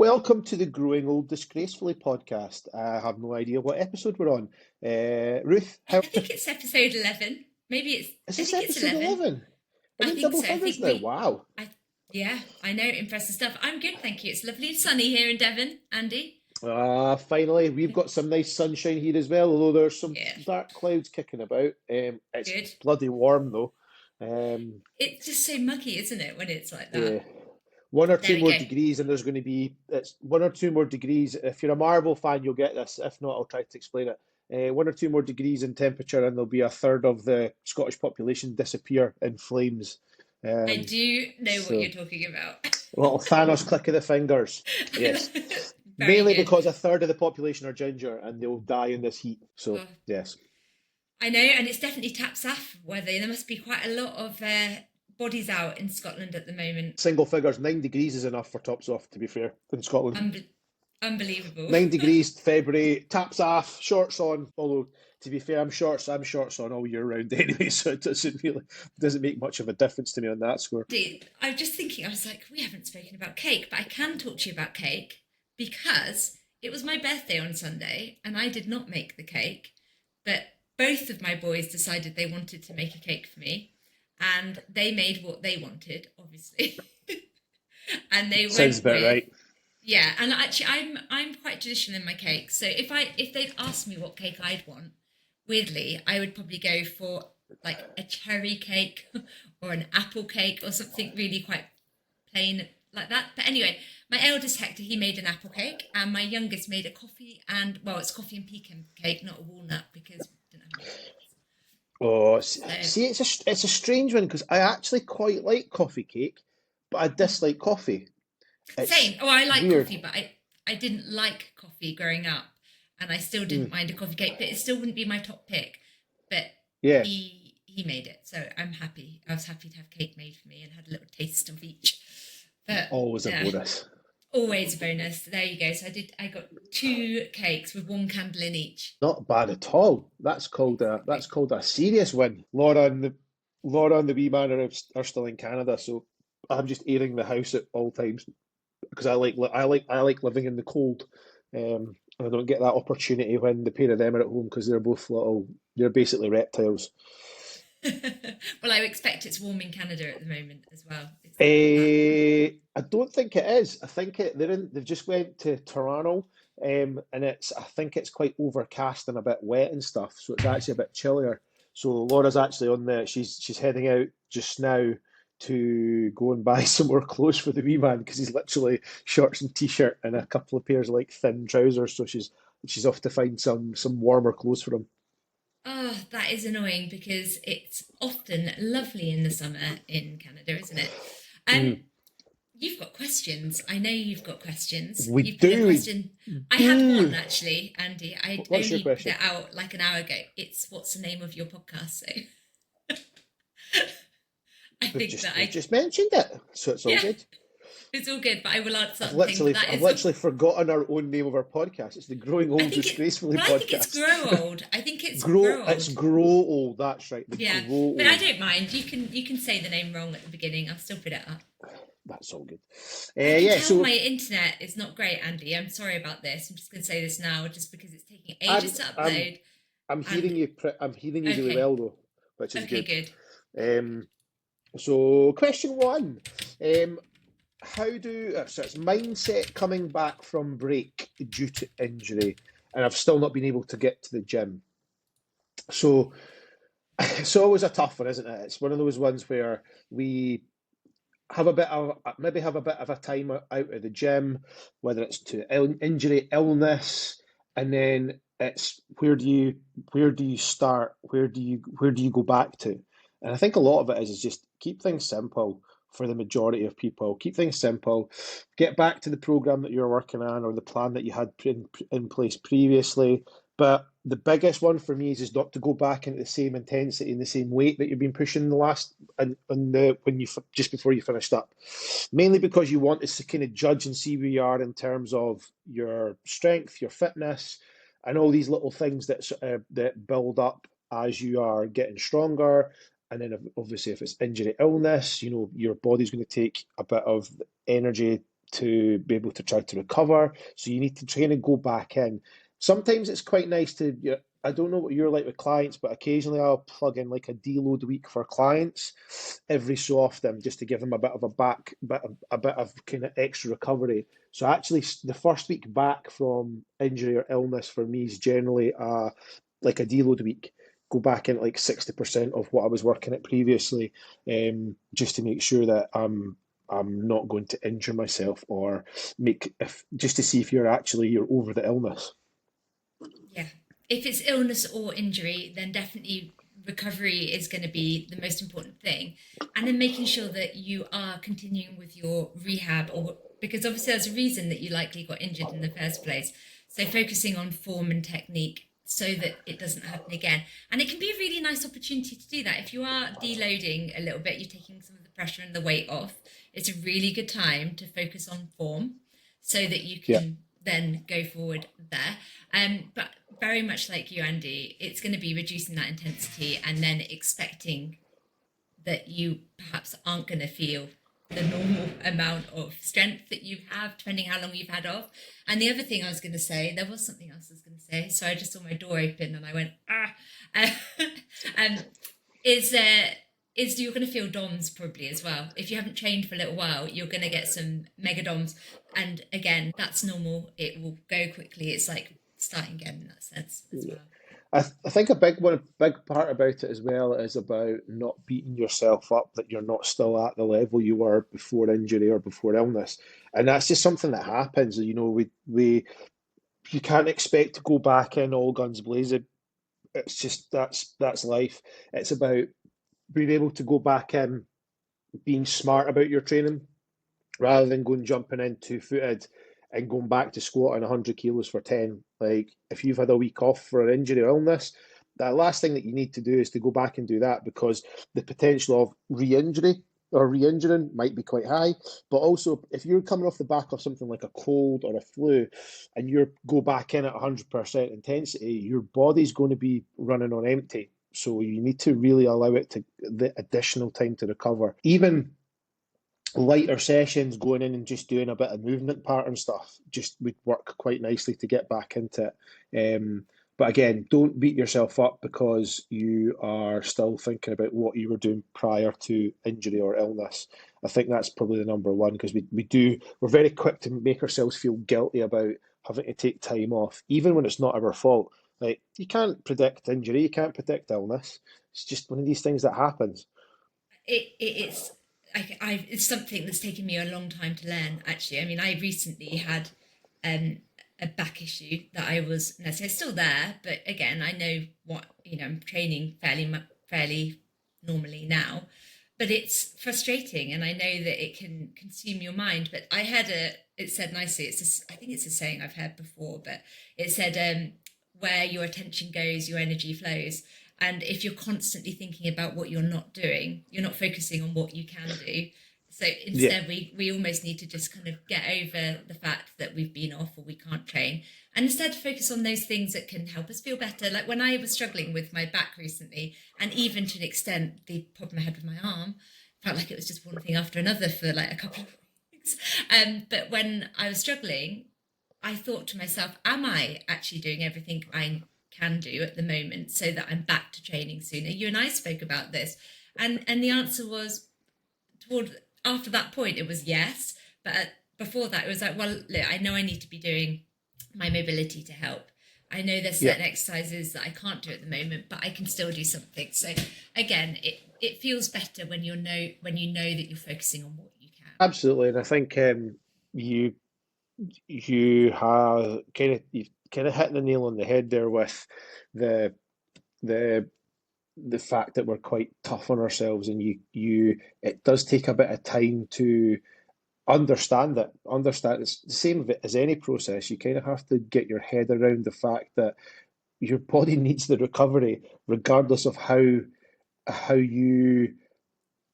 Welcome to the Growing Old Disgracefully podcast. I have no idea what episode we're on. Ruth, I how think it's episode 11. Maybe it's, is I this think it's episode 11. 11? Are I we in think double so. I figures think now? we, Wow. I, yeah, I know, impressive stuff. I'm good, thank you. It's lovely and sunny here in Devon, Andy. Finally, we've got some nice sunshine here as well, although there's some Yeah, dark clouds kicking about. It's good. bloody warm though. Um, It's just so muggy, isn't it, when it's like that? yeah. One or There two we more go. degrees, and there's going to be it's 1 or 2 more degrees. If you're a Marvel fan, you'll get this. If not, I'll try to explain it. 1 or 2 more degrees in temperature, and there'll be a third of the Scottish population disappear in flames. I Um, do know what so you're talking about. a little Thanos click of the fingers. Yes, Very mainly good. because a third of the population are ginger, and they'll die in this heat. So Oh, yes, I know, and it's definitely taps off weather. There must be quite a lot of bodies out in Scotland at the moment. single figures. 9 degrees is enough for tops off. To be fair, in Scotland. Unbe- Unbelievable. 9 degrees, February, taps off, shorts on. Although to be fair, I'm shorts on all year round anyway, so it doesn't make much of a difference to me on that score. Dude, I was just thinking, I was like, we haven't spoken about cake, but I can talk to you about cake because it was my birthday on Sunday and I did not make the cake, but both of my boys decided they wanted to make a cake for me and they made what they wanted, obviously. And they Sounds went about with right. yeah, and actually I'm quite traditional in my cake. So if they'd asked me what cake I'd want, weirdly, I would probably go for like a cherry cake or an apple cake or something really quite plain like that. But anyway, my eldest Hector, he made an apple cake, and my youngest made a coffee and well, it's coffee and pecan cake, not a walnut because we didn't have any Oh, walnuts. see, it's a strange one because I actually quite like coffee cake, but I So dislike coffee. It's same. Oh, I like weird. coffee, but I didn't like coffee growing up, and I still didn't Mm, mind a coffee cake, but it still wouldn't be my top pick. But yeah, he made it, so I'm happy. I was happy to have cake made for me and had a little taste of each. But always a yeah, bonus. always a bonus. There you go. So I got two cakes with one candle in each. Not bad at all. That's Exactly. called a serious win. Laura and the wee man are still in Canada, so I'm just airing the house at all times because I like living in the cold. And I don't get that opportunity when the pair of them are at home because they're basically reptiles. Well, I expect it's warm in Canada at the moment as well. It's like that. I don't think it is. I think they've just went to Toronto, and I think it's quite overcast and a bit wet and stuff, so it's actually a bit chillier. So Laura's actually she's heading out just now to go and buy some more clothes for the wee man because he's literally shorts and t-shirt and a couple of pairs of like thin trousers. So she's off to find some warmer clothes for him. Oh, that is annoying because it's often lovely in the summer in Canada, isn't it? Um, Mm, you've got questions. I know you've got questions. we You put a do, we question. I had one do. actually, Andy. I'd What's your only put question? it out like an hour ago. It's what's the name of your podcast? So I We've think just that we've I just mentioned it, so it's all yeah, good. it's all good. But I will answer I've other things. literally, That I've is all. literally forgotten our own name of our podcast. It's the Growing I Old think it. Disgracefully Well, I think it's podcast. grow old. I think it's Grow, grow it's old. Grow Old. That's right, the Yeah, Grow but I Old. don't mind. You can say the name wrong at the beginning. I'll still put it up. That's all good. I can Yeah. tell So my internet is not great, Andy. I'm sorry about this. I'm just going to say this now, just because it's taking ages I'm, to I'm, upload. I'm hearing And you. I'm hearing you really okay, well though, which is okay, good. good. Um, so question one. Um, so it's mindset coming back from break due to injury, and I've still not been able to get to the gym. So it's always a tough one, isn't it? It's one of those ones where we have a bit of a time out of the gym, whether it's to injury, illness, and then it's where do you start? Where do you go back to? And I think a lot of it is just keep things simple for the majority of people. Keep things simple. Get back to the program that you're working on or the plan that you had in place previously. But the biggest one for me is just not to go back into the same intensity and the same weight that you've been pushing the last and the when you just before you finished up, mainly because you want to kind of judge and see where you are in terms of your strength, your fitness, and all these little things that build up as you are getting stronger. And then obviously if it's injury illness, your body's going to take a bit of energy to be able to try to recover. So you need to try and go back in. Sometimes it's quite nice to, I don't know what you're like with clients, but occasionally I'll plug in like a deload week for clients every so often just to give them a bit of a bit of kind of extra recovery. So actually, the first week back from injury or illness for me is generally like a deload week. Go back in like 60% of what I was working at previously, just to make sure that I'm not going to injure myself or just to see if you're over the illness. Yeah. If it's illness or injury, then definitely recovery is going to be the most important thing. And then making sure that you are continuing with your rehab, or because obviously there's a reason that you likely got injured in the first place. So focusing on form and technique so that it doesn't happen again. And it can be a really nice opportunity to do that. If you are deloading a little bit, you're taking some of the pressure and the weight off. It's a really good time to focus on form so that you Yeah. can then go forward there. But very much like you, Andy, it's going to be reducing that intensity and then expecting that you perhaps aren't going to feel the normal amount of strength that you have, depending how long you've had off. And the other thing I was going to say, there was something else I was going to say. So I just saw my door open and I went, um, is you're going to feel DOMs probably as well. If you haven't trained for a little while, you're going to get some mega DOMs. And again, that's normal. It will go quickly. It's like starting again in that sense as well. I think big part about it as well is about not beating yourself up that you're not still at the level you were before injury or before illness, and that's just something that happens. We you can't expect to go back in all guns blazing. It's just that's life. It's about being able to go back in, being smart about your training, rather than going jumping in 2-footed and going back to squatting 100 kilos for 10. Like, if you've had a week off for an injury or illness, the last thing that you need to do is to go back and do that, because the potential of re-injury or re-injuring might be quite high. But also, if you're coming off the back of something like a cold or a flu and you go back in at 100% intensity, your body's going to be running on empty. So you need to really allow it to the additional time to recover. Even lighter sessions, going in and just doing a bit of movement pattern stuff, just would work quite nicely to get back into it. But again, don't beat yourself up because you are still thinking about what you were doing prior to injury or illness. I think that's probably the number one, because we're very quick to make ourselves feel guilty about having to take time off, even when it's not our fault. Like, you can't predict injury, you can't predict illness. It's just one of these things that happens. It's it's something that's taken me a long time to learn. Actually, I mean, I recently had a back issue that I was, no, so it's still there, but again, I know what, I'm training fairly normally now, but it's frustrating, and I know that it can consume your mind. But it said nicely, I think it's a saying I've heard before, but it said, where your attention goes, your energy flows. And if you're constantly thinking about what you're not doing, you're not focusing on what you can do. So Yeah. instead, we almost need to just kind of get over the fact that we've been off or we can't train, and instead focus on those things that can help us feel better. Like when I was struggling with my back recently, and even to an extent, the problem I had with my arm, felt like it was just one thing after another for like a couple of weeks. But when I was struggling, I thought to myself, am I actually doing everything I can do at the moment so that I'm back to training sooner? You and I spoke about this, and the answer was, toward after that point it was yes, but before that it was like, well, look, I know I need to be doing my mobility to help. I know there's Yeah. certain exercises that I can't do at the moment, but I can still do something. So again, it feels better when you know that you're focusing on what you can. Absolutely, and I think you you have you've kind of hit the nail on the head there with the the the fact that we're quite tough on ourselves, and you it does take a bit of time to understand it's the same as any process. You kind of have to get your head around the fact that your body needs the recovery regardless of how you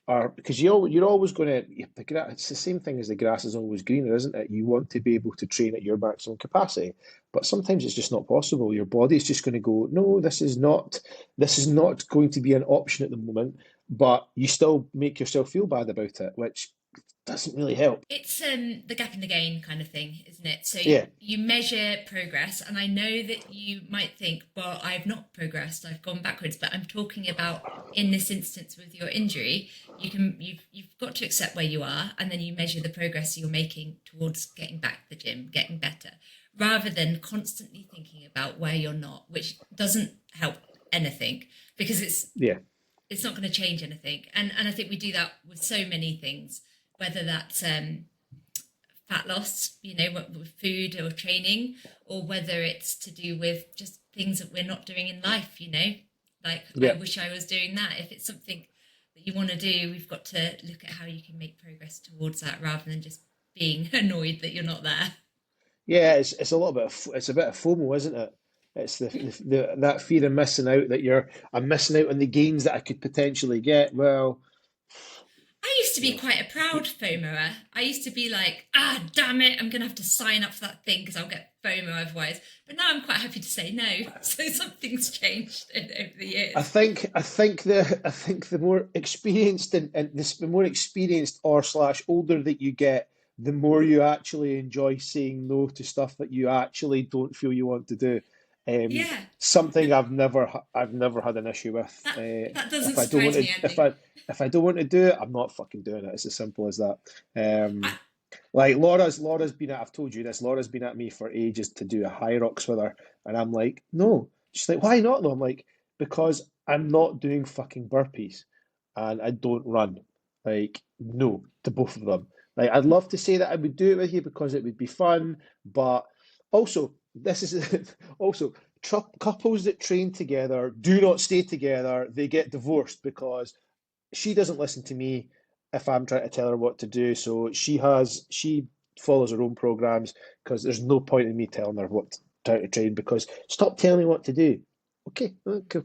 are, because you're always going to it's the same thing as the grass is always greener, isn't it? You want to be able to train at your maximum capacity, but sometimes it's just not possible. Your body's just going to go, no, this is not going to be an option at the moment, but you still make yourself feel bad about it, which doesn't really help. It's the gap in the gain kind of thing, isn't it? So Yeah, you measure progress, and I know that you might think, well, I've not progressed, I've gone backwards, but I'm talking about in this instance with your injury, you've got to accept where you are, and then you measure the progress you're making towards getting back to the gym, getting better, rather than constantly thinking about where you're not, which doesn't help anything because yeah, it's not going to change anything. And I think we do that with so many things, whether that's fat loss, with food or training, or whether it's to do with just things that we're not doing in life, like I yeah. wish I was doing that. If it's something that you want to do, we've got to look at how you can make progress towards that rather than just being annoyed that you're not there. Yeah, it's a little bit of it's a bit of FOMO, isn't it? It's the that fear of missing out that I'm missing out on the gains that I could potentially get. Well, I used to you be know, quite a proud FOMOer. I used to be like, damn it, I'm going to have to sign up for that thing because I'll get FOMO otherwise. But now I'm quite happy to say no. So something's changed over the years. I think the more experienced and the more experienced or slash older that you get, the more you actually enjoy saying no to stuff that you actually don't feel you want to do. Yeah, Something I've never had an issue with. that that If doesn't I don't want surprise to me, Andy. if I don't want to do it, I'm not fucking doing it. It's as simple as that. I, Like Laura's been at I've told you this, Laura's been at me for ages to do a high rocks with her, and I'm like, no. She's like, why not though? I'm like, because I'm not doing fucking burpees and I don't run. Like, no, to both of them. Like, I'd love to say that I would do it with you because it would be fun, but also this is also couples that train together do not stay together. They get divorced because she doesn't listen to me if I'm trying to tell her what to do. So she follows her own programs because there's no point in me telling her what to train because stop telling me what to do. Okay, okay.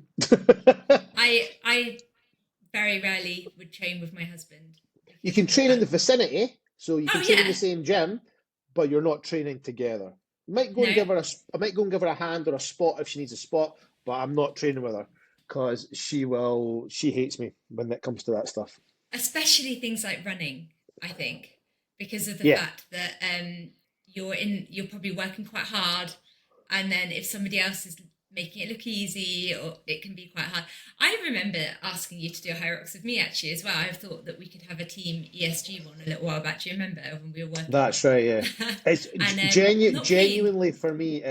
I very rarely would train with my husband You because can of train in that. the vicinity, so you can Oh train in the yeah, same gym, but you're not training together. no, I might go and give her a hand or a spot if she needs a spot, but I'm not training with her because she hates me when it comes to that stuff. especially things like running. I think because of the Yeah, fact that you're probably working quite hard, and then if somebody else is making it look easy, or it can be quite hard. I remember asking you to do a high rocks with me actually as well. I thought that we could have a team ESG one a little while back. Do you remember when we were working? that's right. Yeah, it's And not keen. genuinely for me.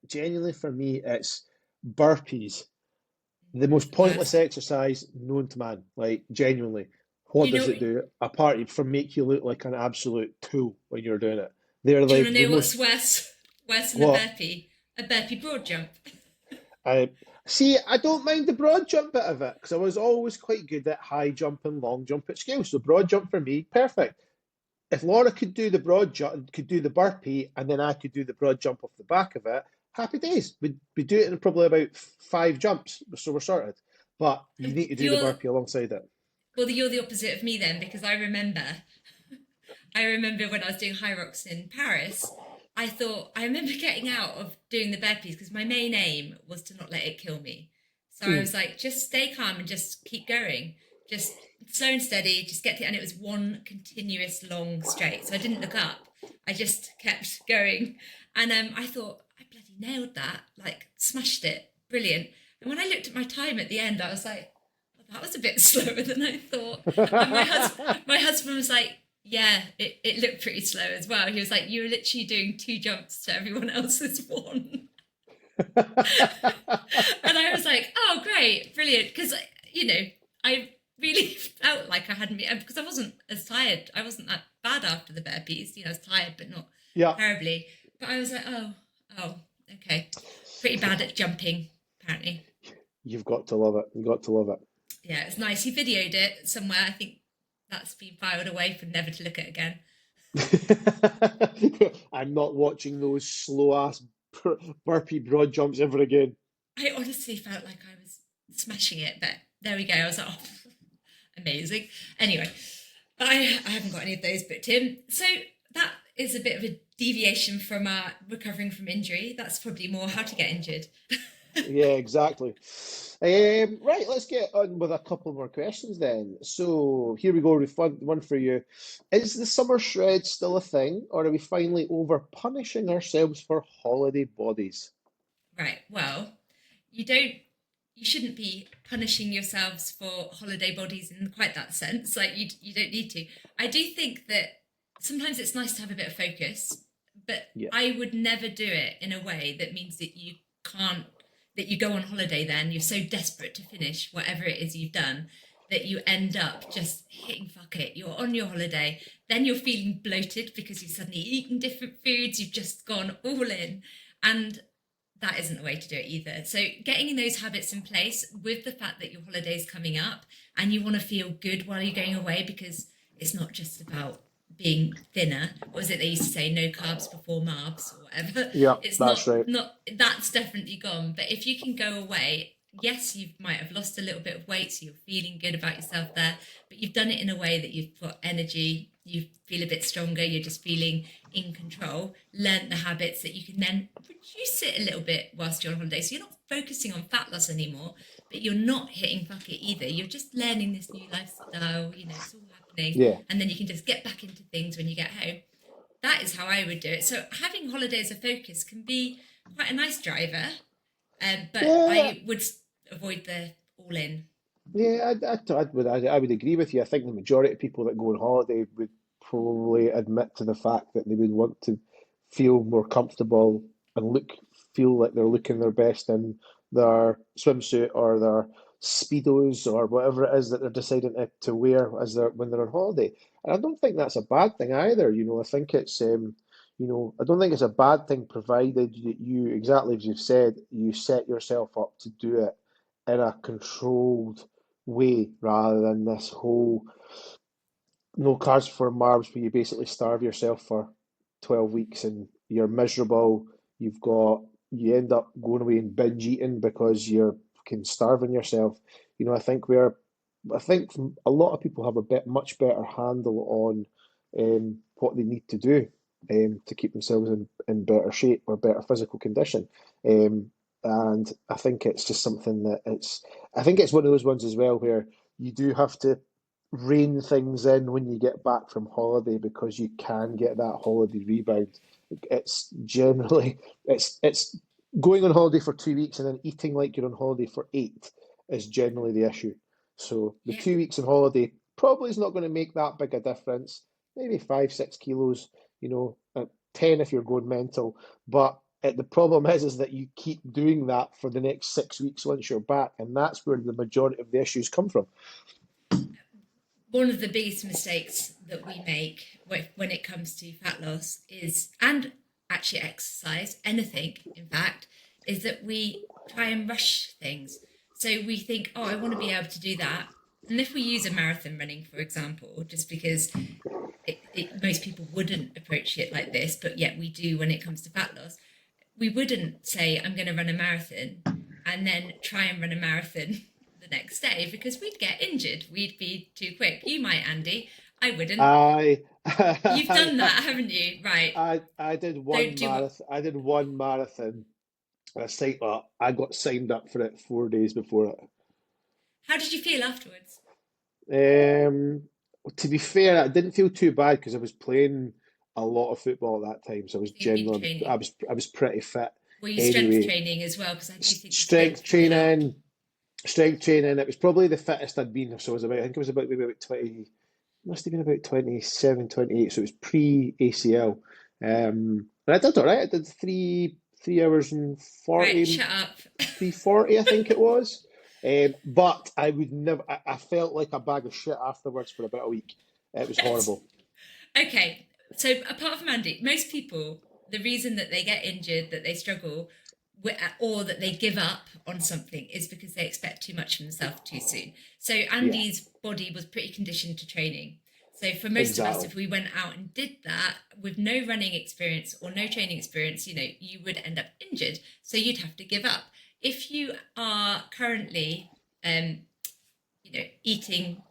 Genuinely for me. It's burpees, the It's most the pointless worst. exercise known to man. Like genuinely, Do what you does know? it do apart from make you look like an absolute tool when you're doing it? They're Do you like want to the know what's most worse? Worse than a what burpee? A burpee broad jump. I see. I don't mind the broad jump bit of it because I was always quite good at high jump and long jump at scale. So broad jump for me, perfect. If Laura could do the broad jump, could do the burpee, and then I could do the broad jump off the back of it, happy days. We'd do it in probably about 5 jumps, so we're sorted. But you need to do the You're burpee alongside it. well, you're the opposite of me then, because I remember when I was doing high rocks in Paris. I remember getting out of doing the burpees because my main aim was to not let it kill me. So I Mm. was like, just stay calm and just keep going, just slow and steady, just get to. And it was one continuous long straight. So I didn't look up. I just kept going, and I thought I bloody nailed that, like smashed it, brilliant. And when I looked at my time at the end, I was like, that was a bit slower than I thought. And my husband was like, yeah, it looked pretty slow as well. He was like, you were literally doing two jumps to everyone else's one. And I was like, oh, great, brilliant. Because, I really felt like I hadn't been, because I wasn't as tired. I wasn't that bad after the burpees. I was tired, but not Yeah, terribly. But I was like, oh, okay. Pretty bad at jumping, apparently. you've got to love it. You've got to love it. Yeah, it's nice. He videoed it somewhere. I think that's been filed away for never to look at again. I'm not watching those slow ass burpee broad jumps ever again. I honestly felt like I was smashing it, but there we go. I was like, oh, amazing. Anyway, I haven't got any of those booked in. So that is a bit of a deviation from recovering from injury. That's probably more how to get injured. Yeah, exactly. Right, let's get on with a couple more questions then. So here we go, one for you. Is the summer shred still a thing, or are we finally over punishing ourselves for holiday bodies? Right. Well, you don't you shouldn't be punishing yourselves for holiday bodies in quite that sense. Like you don't need to. I do think that sometimes it's nice to have a bit of focus, but Yeah, I would never do it in a way that means that you can't that you go on holiday then you're so desperate to finish whatever it is you've done that you end up just hitting fuck it. You're on your holiday, then you're feeling bloated because you've suddenly eaten different foods, you've just gone all in. And that isn't the way to do it either. So getting those habits in place with the fact that your holiday's coming up and you want to feel good while you're going away because it's not just about being thinner. What was it they used to say? No carbs before marbs or whatever. yeah, It's that's right. not that's definitely gone. But if you can go away, yes, you might have lost a little bit of weight, so you're feeling good about yourself there, but you've done it in a way that you've got energy, you feel a bit stronger, you're just feeling in control, learn the habits that you can then reduce it a little bit whilst you're on holiday. So you're not focusing on fat loss anymore, but you're not hitting bucket either. You're just learning this new lifestyle, it's all happening. Yeah, And then you can just get back into things when you get home. That is how I would do it. So having holiday as a focus can be quite a nice driver, but yeah, I would avoid the all in. yeah. I would agree with you. I think the majority of people that go on holiday would probably admit to the fact that they would want to feel more comfortable and feel like they're looking their best in their swimsuit or their speedos or whatever it is that they're deciding to wear when they're on holiday. And I don't think that's a bad thing either. I think I don't think it's a bad thing provided that you, exactly as you've said, you set yourself up to do it in a controlled way rather than this whole no carbs for marbs where you basically starve yourself for 12 weeks and you're miserable. You end up going away and binge eating because you're fucking starving yourself. You know, I think we're, I think a lot of people have a much better handle on what they need to do to keep themselves in better shape or better physical condition. Um, and I think it's just something I think it's one of those ones as well where you do have to rein things in when you get back from holiday because you can get that holiday rebound. It's generally it's going on holiday for 2 weeks and then eating like you're on holiday for eight is generally the issue. So the Yeah. 2 weeks on holiday probably is not going to make that big a difference. Maybe 5, 6 kilos, at 10 if you're going mental. But the problem is that you keep doing that for the next 6 weeks once you're back, and that's where the majority of the issues come from. One of the biggest mistakes that we make when it comes to fat loss is, and actually exercise, anything, in fact, is that we try and rush things. So we think, oh, I want to be able to do that. And if we use a marathon running, for example, just because most people wouldn't approach it like this, but yet we do when it comes to fat loss, we wouldn't say, I'm going to run a marathon and then try and run a marathon the next day because we'd get injured. We'd be too quick. You might, Andy. I wouldn't. I You've done that, haven't you? Right. I did Don't one do what. marathon. I did one marathon. I got signed up for it 4 days before How did you feel afterwards? it. To be fair, I didn't feel too bad because I was playing a lot of football at that time, so I was So you've been generally training. I was pretty fit Were you strength anyway. training as well? Because I do think that's good Strength to build up. training, strength training. It was probably the fittest I'd been. So I think it was about maybe about 20. Must have been about 27, 28. So it was pre ACL. And I did all right. I did 3 hours and Right, 40, shut up. 3:40, I think it was. But I would never, I felt like a bag of shit afterwards for about a week. It was Yes. horrible. Okay, so apart from Andy, most people, the reason that they get injured, that they struggle, or that they give up on something is because they expect too much from themselves too soon. So Yeah, Andy's body was pretty conditioned to training. So for most of us, exactly. if we went out and did that with no running experience or no training experience, you would end up injured. So you'd have to give up. If you are currently eating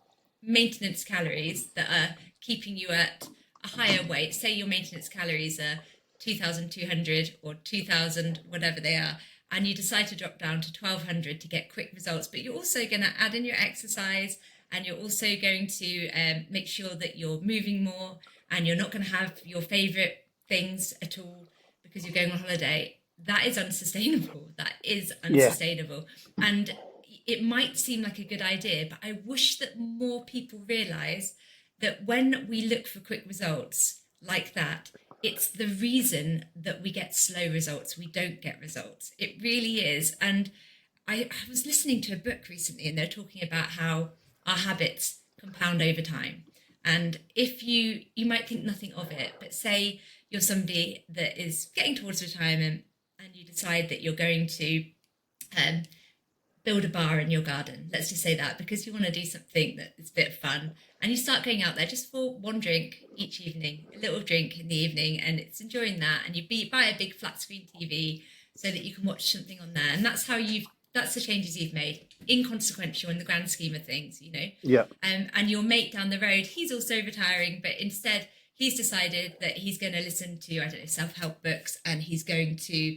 maintenance calories that are keeping you at a higher weight, say your maintenance calories are 2,200 or 2,000, whatever they are, and you decide to drop down to 1200 to get quick results, but you're also going to add in your exercise, and you're also going to make sure that you're moving more, and you're not going to have your favorite things at all because you're going on holiday, that is unsustainable. That is Yeah. unsustainable. And it might seem like a good idea, but I wish that more people realize that when we look for quick results like that, it's the reason that we get slow results. We don't get results. It really is. And I was listening to a book recently, and they're talking about how our habits compound over time. And if you might think nothing of it, but say you're somebody that is getting towards retirement, and you decide that you're going to um, build a bar in your garden. Let's just say that, because you want to do something that is a bit of fun, and you start going out there just for one drink each evening, a little drink in the evening, and it's enjoying that. And buy a big flat screen TV so that you can watch something on there, and that's the changes you've made, inconsequential in the grand scheme of things, you know. Yeah. And your mate down the road, he's also retiring, but instead he's decided that he's going to listen to, I don't know, self-help books, and he's going to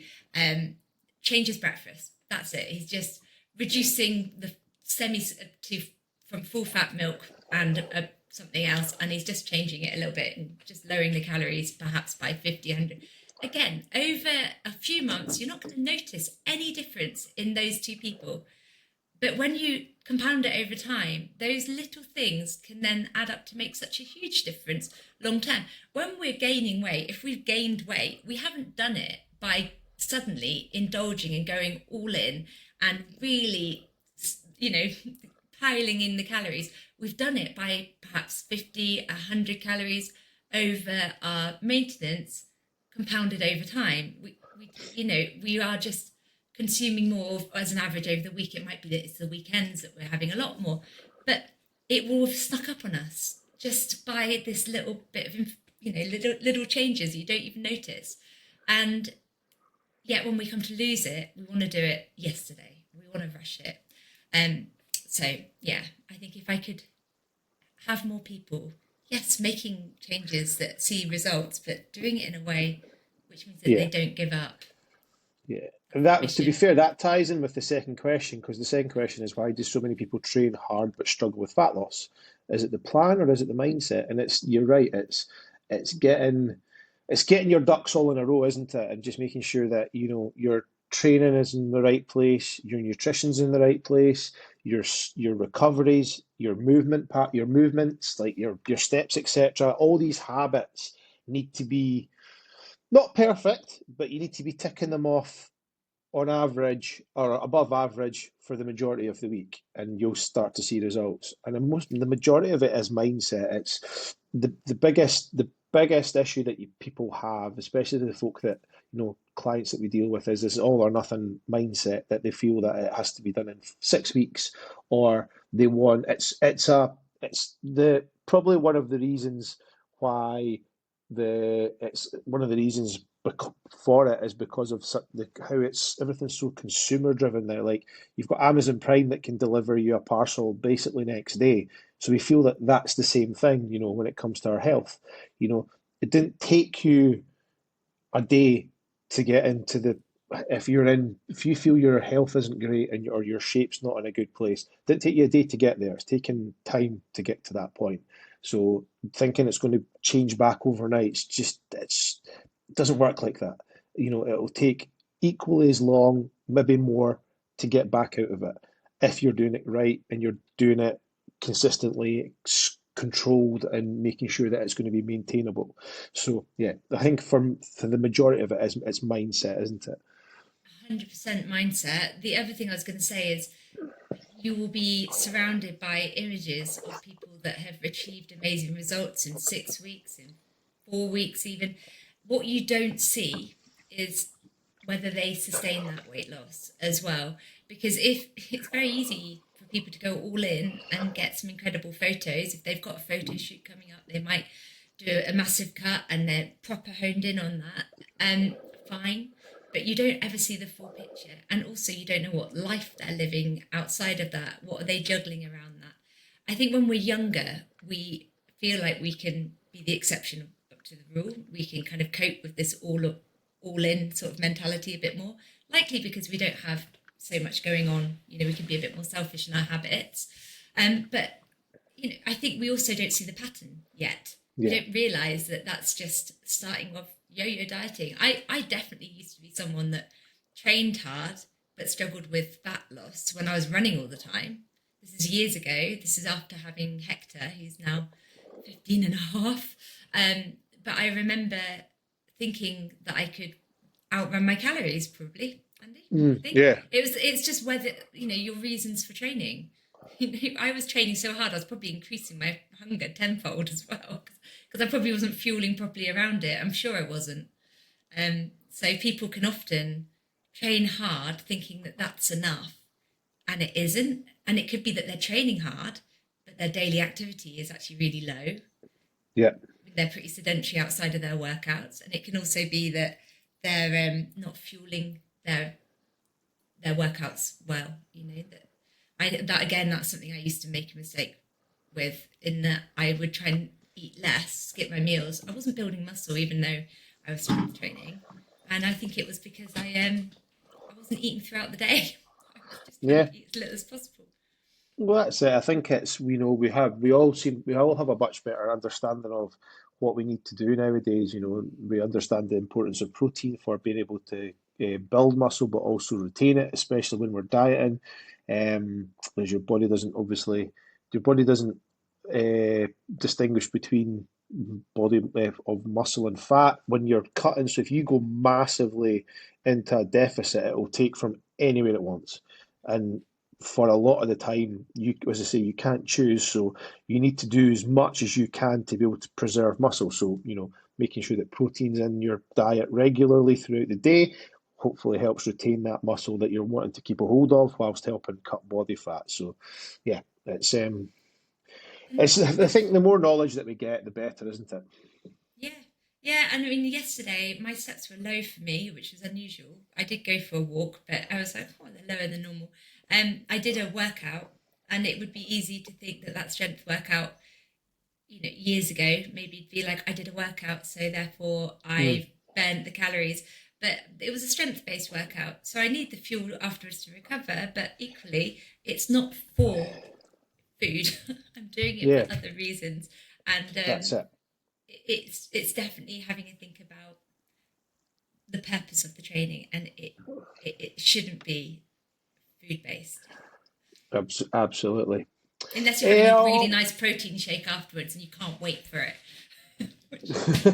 change his breakfast. That's it. He's just reducing the semi to from full fat milk and something else, and he's just changing it a little bit and just lowering the calories perhaps by 50, 100. Again, over a few months, you're not going to notice any difference in those two people. But when you compound it over time, those little things can then add up to make such a huge difference long term. When we're gaining weight, if we've gained weight, we haven't done it by suddenly indulging and going all in and really, you know, piling in the calories. We've done it by perhaps 50, 100 calories over our maintenance, compounded over time. We are just consuming more as an average over the week. It might be that it's the weekends that we're having a lot more, but it will have snuck up on us just by this little bit of, little changes you don't even notice. And yet when we come to lose it, we want to do it yesterday. We want to rush it. So yeah, I think if I could have more people, yes, making changes that see results, but doing it in a way which means that they Yeah. don't give up. Yeah. And That's the that, to be mission. fair, that ties in with the second question, because the second question is, why do so many people train hard but struggle with fat loss? Is it the plan or is it the mindset? And you're right, it's getting your ducks all in a row, isn't it? And just making sure that, your training is in the right place, your nutrition's in the right place, your recoveries, your movements, like your steps, etc. All these habits need to be not perfect, but you need to be ticking them off on average or above average for the majority of the week, and you'll start to see results. And the majority of it is mindset. It's the biggest issue that people have, especially the folk that, clients that we deal with, is this all or nothing mindset, that they feel that it has to be done in 6 weeks, or they want it's the probably one of the reasons why it's one of the reasons for it is because of how everything's so consumer driven now. Like, you've got Amazon Prime that can deliver you a parcel basically next day. So we feel that that's the same thing, when it comes to our health. It didn't take you a day to get into the if you feel your health isn't great and or your shape's not in a good place, it didn't take you a day to get there. It's taken time to get to that point. So thinking it's going to change back overnight, it doesn't work like that. It'll take equally as long, maybe more, to get back out of it if you're doing it right and you're doing it consistently, controlled, and making sure that it's going to be maintainable. So yeah, I think for the majority of it is it's mindset, isn't it? 100% mindset. The other thing I was going to say is you will be surrounded by images of people that have achieved amazing results in 6 weeks, in 4 weeks, even. What you don't see is whether they sustain that weight loss as well. Because if it's very easy for people to go all in and get some incredible photos, if they've got a photo shoot coming up, they might do a massive cut and they're proper honed in on that. Fine, but you don't ever see the full picture, and also you don't know what life they're living outside of that. What are they juggling around that? I think when we're younger, we feel like we can be the exception up to the rule. We can kind of cope with this all in sort of mentality a bit more. likely because we don't have so much going on. We can be a bit more selfish in our habits. But I think we also don't see the pattern yet. We Yeah. don't realise that that's just starting off yo-yo dieting. I definitely used to be someone that trained hard but struggled with fat loss when I was running all the time. This is years ago. This is after having Hector, who's now 15 and a half. But I remember thinking that I could outrun my calories, probably, Andy. I think Yeah. it's just whether your reasons for training. I was training so hard, I was probably increasing my hunger tenfold as well because I probably wasn't fueling properly around it. I'm sure I wasn't. So people can often train hard thinking that that's enough, and it isn't. And it could be that they're training hard, but their daily activity is actually really low. Yeah. They're pretty sedentary outside of their workouts, and it can also be that they're not fueling their workouts well. That again, that's something I used to make a mistake with, in that I would try and eat less, skip my meals. I wasn't building muscle even though I was strength training, and I think it was because I wasn't eating throughout the day. I was just trying Yeah. to eat as little as possible. Well, that's it. I think it's, we all have a much better understanding of what we need to do nowadays. We understand the importance of protein for being able to build muscle, but also retain it, especially when we're dieting. As your body doesn't distinguish between body of muscle and fat when you're cutting. So if you go massively into a deficit, it will take from anywhere it wants. And for a lot of the time, as I say, you can't choose. So you need to do as much as you can to be able to preserve muscle. So, making sure that protein's in your diet regularly throughout the day hopefully helps retain that muscle that you're wanting to keep a hold of whilst helping cut body fat. So, yeah, And it's I think the more knowledge that we get, the better, isn't it? yeah, yeah. And I mean, yesterday my steps were low for me, which was unusual. I did go for a walk, but I was like, oh, they're lower than normal. I did a workout, and it would be easy to think that strength workout, years ago, maybe it'd be like I did a workout, so therefore Mm, I burnt the calories. But it was a strength-based workout, so I need the fuel afterwards to recover. But equally, it's not for food. I'm doing it for yeah, other reasons, and that's it. it's definitely having a think about the purpose of the training, and it shouldn't be food based Absolutely. unless you're having a really Yeah. nice protein shake afterwards and you can't wait for it, which it's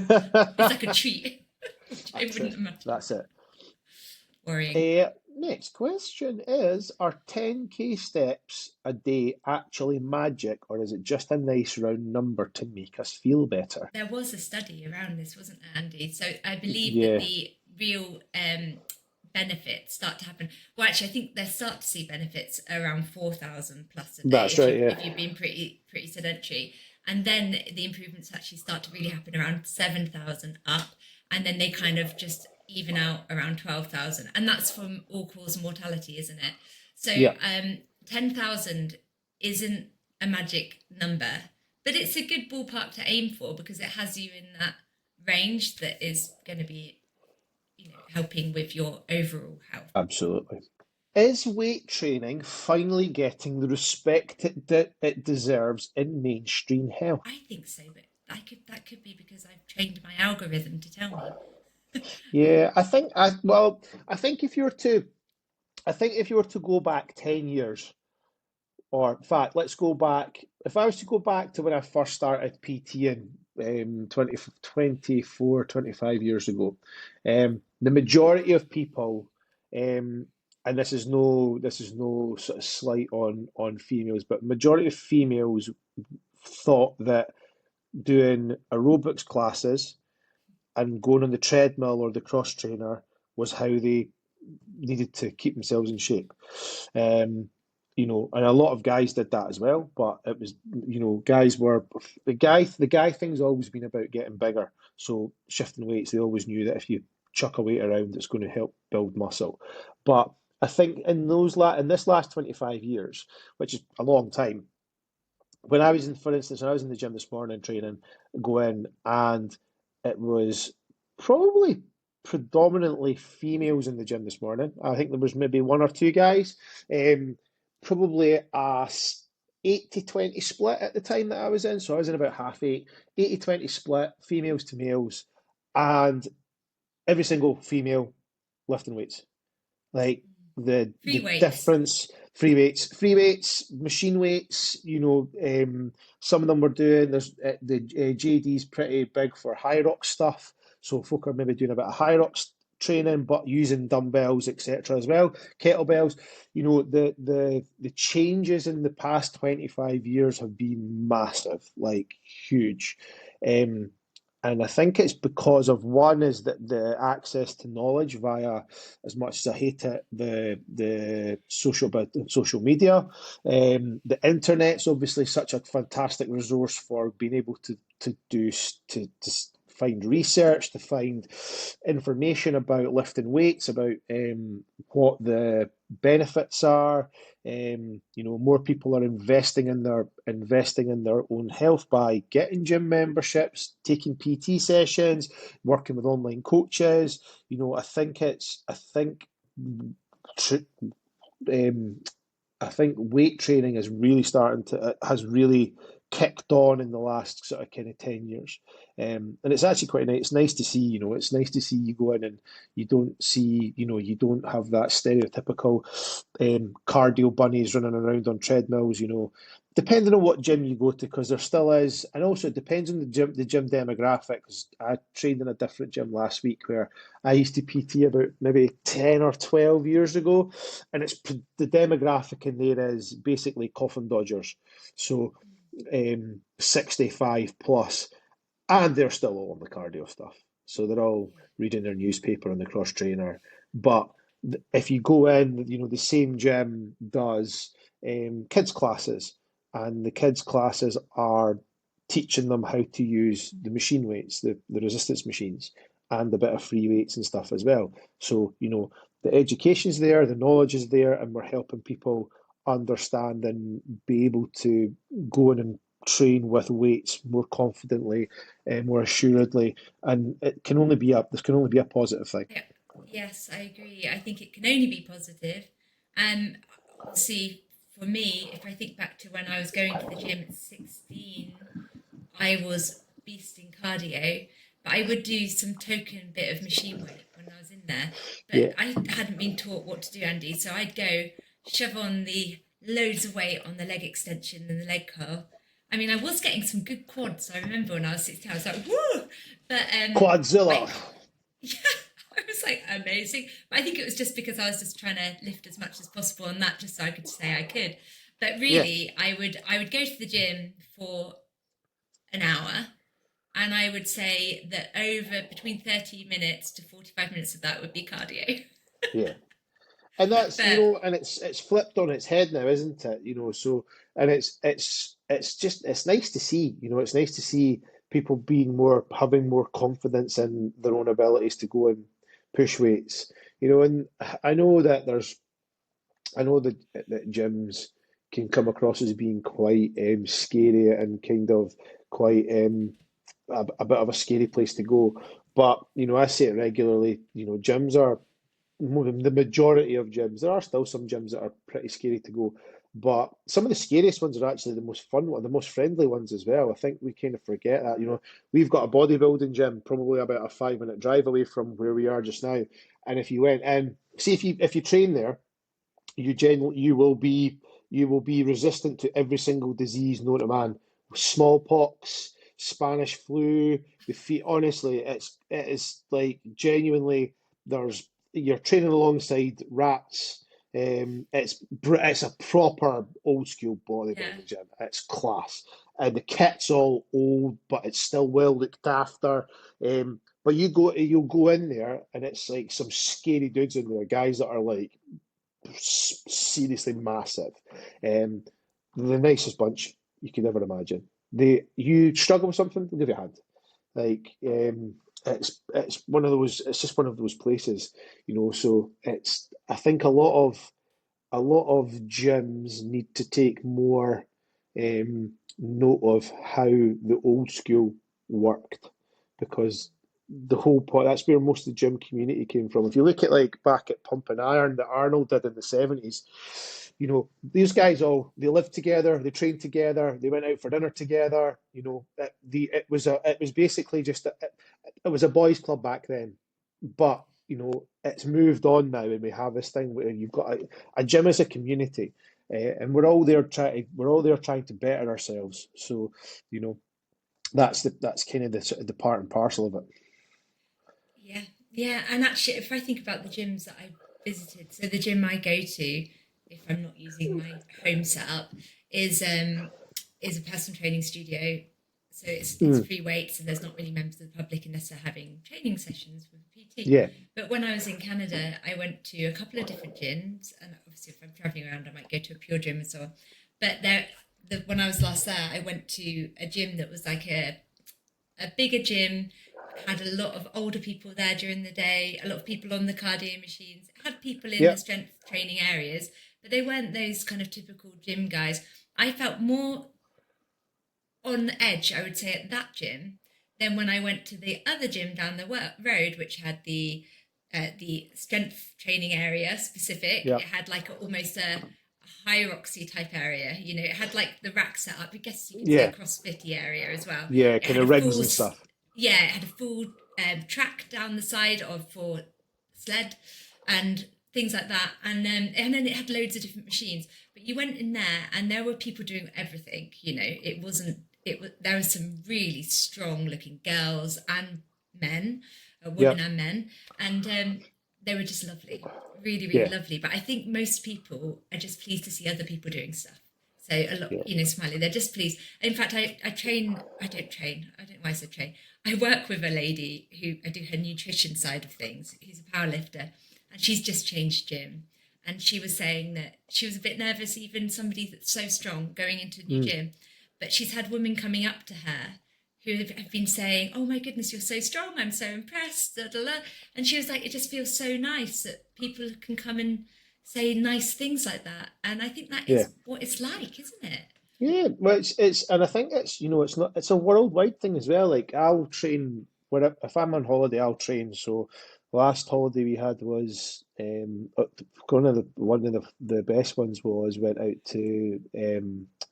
like a treat, which I That's wouldn't it. imagine That's it. worrying. Next question is, are 10K steps a day actually magic, or is it just a nice round number to make us feel better? There was a study around this, wasn't there, Andy? So I believe that Yeah, the real benefits start to happen. Well, actually, I think they start to see benefits around 4,000 plus a day that's right. Yeah, if you've been pretty sedentary, and then the improvements actually start to really happen around 7,000 up, and then they kind of just even out around 12,000, and that's from all cause mortality, isn't it? So yeah, 10,000 isn't a magic number, but it's a good ballpark to aim for because it has you in that range that is going to be, helping with your overall health. absolutely. Is weight training finally getting the respect it deserves in mainstream health? I think so, but that could be because I've trained my algorithm to tell me. Yeah, I think if you were to go back 10 years, or in fact, let's go back. If I was to go back to when I first started PTing 25 years ago, the majority of people, and this is no sort of slight on females, but majority of females thought that doing aerobics classes and going on the treadmill or the cross trainer was how they needed to keep themselves in shape. Um, and a lot of guys did that as well, but it was, guys were the guy thing's always been about getting bigger. So shifting weights, they always knew that if you chuck a weight around, it's going to help build muscle. But I think in this last 25 years, which is a long time, for instance, when I was in the gym this morning training, going, and it was probably. predominantly females in the gym this morning. I think there was maybe one or two guys. Um, Probably a 80-20 split at the time that I was in. So I was in about half eight, 80-20 split, females to males, and every single female lifting weights. Like Free the weights. difference, free weights, machine weights. Some of them were doing. There's the JD's pretty big for high rock stuff, so folk are maybe doing a bit of high rocks training, but using dumbbells, etc. as well, kettlebells. The changes in the past 25 years have been massive, like huge. Um, and I think it's because of one is that the access to knowledge via, as much as I hate it, the social media, the internet's obviously such a fantastic resource for being able to find research, to find information about lifting weights, about what the benefits are. More people are investing in their own health by getting gym memberships, taking PT sessions, working with online coaches. Tr- um, I think weight training is really starting to has really kicked on in the last sort of kind of 10 years, and it's actually quite nice. It's nice to see, it's nice to see you go in and you don't have that stereotypical cardio bunnies running around on treadmills. Depending on what gym you go to, because there still is, and also it depends on the gym demographic. 'Cause I trained in a different gym last week where I used to PT about maybe 10 or 12 years ago, and the demographic in there is basically coffin dodgers, so 65 plus, and they're still all on the cardio stuff. So they're all Yeah. reading their newspaper and the cross trainer. But if you go in, the same gym does kids classes, and the kids classes are teaching them how to use the machine weights, the resistance machines, and a bit of free weights and stuff as well. So, the education's there, the knowledge is there, and we're helping people understand and be able to go in and train with weights more confidently, more assuredly, and this can only be a positive thing. Yeah. Yes, I agree. I think it can only be positive. And obviously, for me, if I think back to when I was going to the gym at 16, I was beasting cardio, but I would do some token bit of machine weight when I was in there. But Yeah, I hadn't been taught what to do, Andy. So I'd go shove on the loads of weight on the leg extension and the leg curl. I mean, I was getting some good quads. I remember when I was 16, I was like, woo! But Quadzilla. I, yeah, I was like amazing. But I think it was just because I was just trying to lift as much as possible on that, just so I could say I could. But Yeah, really, I would go to the gym for an hour, and I would say that over between 30 minutes to 45 minutes of that would be cardio. yeah. And that's, But and it's flipped on its head now, isn't it? So, and it's nice to see. It's nice to see people having more confidence in their own abilities to go and push weights. And I know that gyms can come across as being quite scary and kind of quite a bit of a scary place to go. But I say it regularly. Gyms are the majority of gyms. There are still some gyms that are pretty scary to go, but some of the scariest ones are actually the most fun one, the most friendly ones as well. I think we kind of forget that. We've got a bodybuilding gym probably about a 5 minute drive away from where we are just now. And if you went in, see if you train there, you will be resistant to every single disease known to man. Smallpox, Spanish flu, the feet. Honestly, it is like genuinely. You're training alongside rats. It's a proper old school yeah, bodybuilding gym. It's class, and the kit's all old, but it's still well looked after. But you'll go in there, and it's like some scary dudes in there, guys that are like seriously massive. Um, the nicest bunch you could ever imagine. You struggle with something, they'll give you a hand. Like it's one of those. It's just one of those places. So I think a lot of gyms need to take more note of how the old school worked, because the whole point. That's where most of the gym community came from. If you look at like back at Pump and Iron that Arnold did in the 70s, these guys all they lived together, they trained together, they went out for dinner together. It was basically just it was a boys' club back then, but it's moved on now, and we have this thing where you've got a gym as a community, and we're all there trying to better ourselves. So, you know, that's kind of the part and parcel of it. Yeah, yeah. And actually, if I think about the gyms that I visited, so the gym I go to, if I'm not using my home setup, is um is a personal training studio. So it's Mm, free weights, and there's not really members of the public unless they're having training sessions with a PT. yeah, But when I was in Canada, I went to a couple of different gyms, and obviously, if I'm traveling around, I might go to a pure gym and so on. But when I was last there, I went to a gym that was like a bigger gym, had a lot of older people there during the day, a lot of people on the cardio machines, it had people in yeah, the strength training areas, but they weren't those kind of typical gym guys. I felt more on edge, I would say, at that gym than when I went to the other gym down the road, which had the strength training area specific. yeah, It had like almost a hierarchy type area. It had like the rack set up. I guess you could say a yeah, CrossFitty area as well. yeah, It kind had a of rings full, and stuff. yeah, it had a full track down the side of for sled and things like that, and then it had loads of different machines. But you went in there, and there were people doing everything. It wasn't. It was there were some really strong looking girls and men, Yeah, women and men, and they were just lovely, really, really yeah, lovely. But I think most people are just pleased to see other people doing stuff. So a lot, yeah. Smiley, they're just pleased. In fact, I train, I don't train, I don't know why I said train. I work with a lady who I do her nutrition side of things, who's a power lifter, and she's just changed gym. And she was saying that she was a bit nervous, even somebody that's so strong going into a new Mm, gym. But she's had women coming up to her who have been saying, "Oh my goodness, you're so strong! I'm so impressed." Da, da, da. And she was like, "It just feels so nice that people can come and say nice things like that." And I think that yeah. is what it's like, isn't it? Yeah, well, and I think it's not, it's a worldwide thing as well. Like I'll train where if I'm on holiday, I'll train. So last holiday we had was one of the best ones was went out to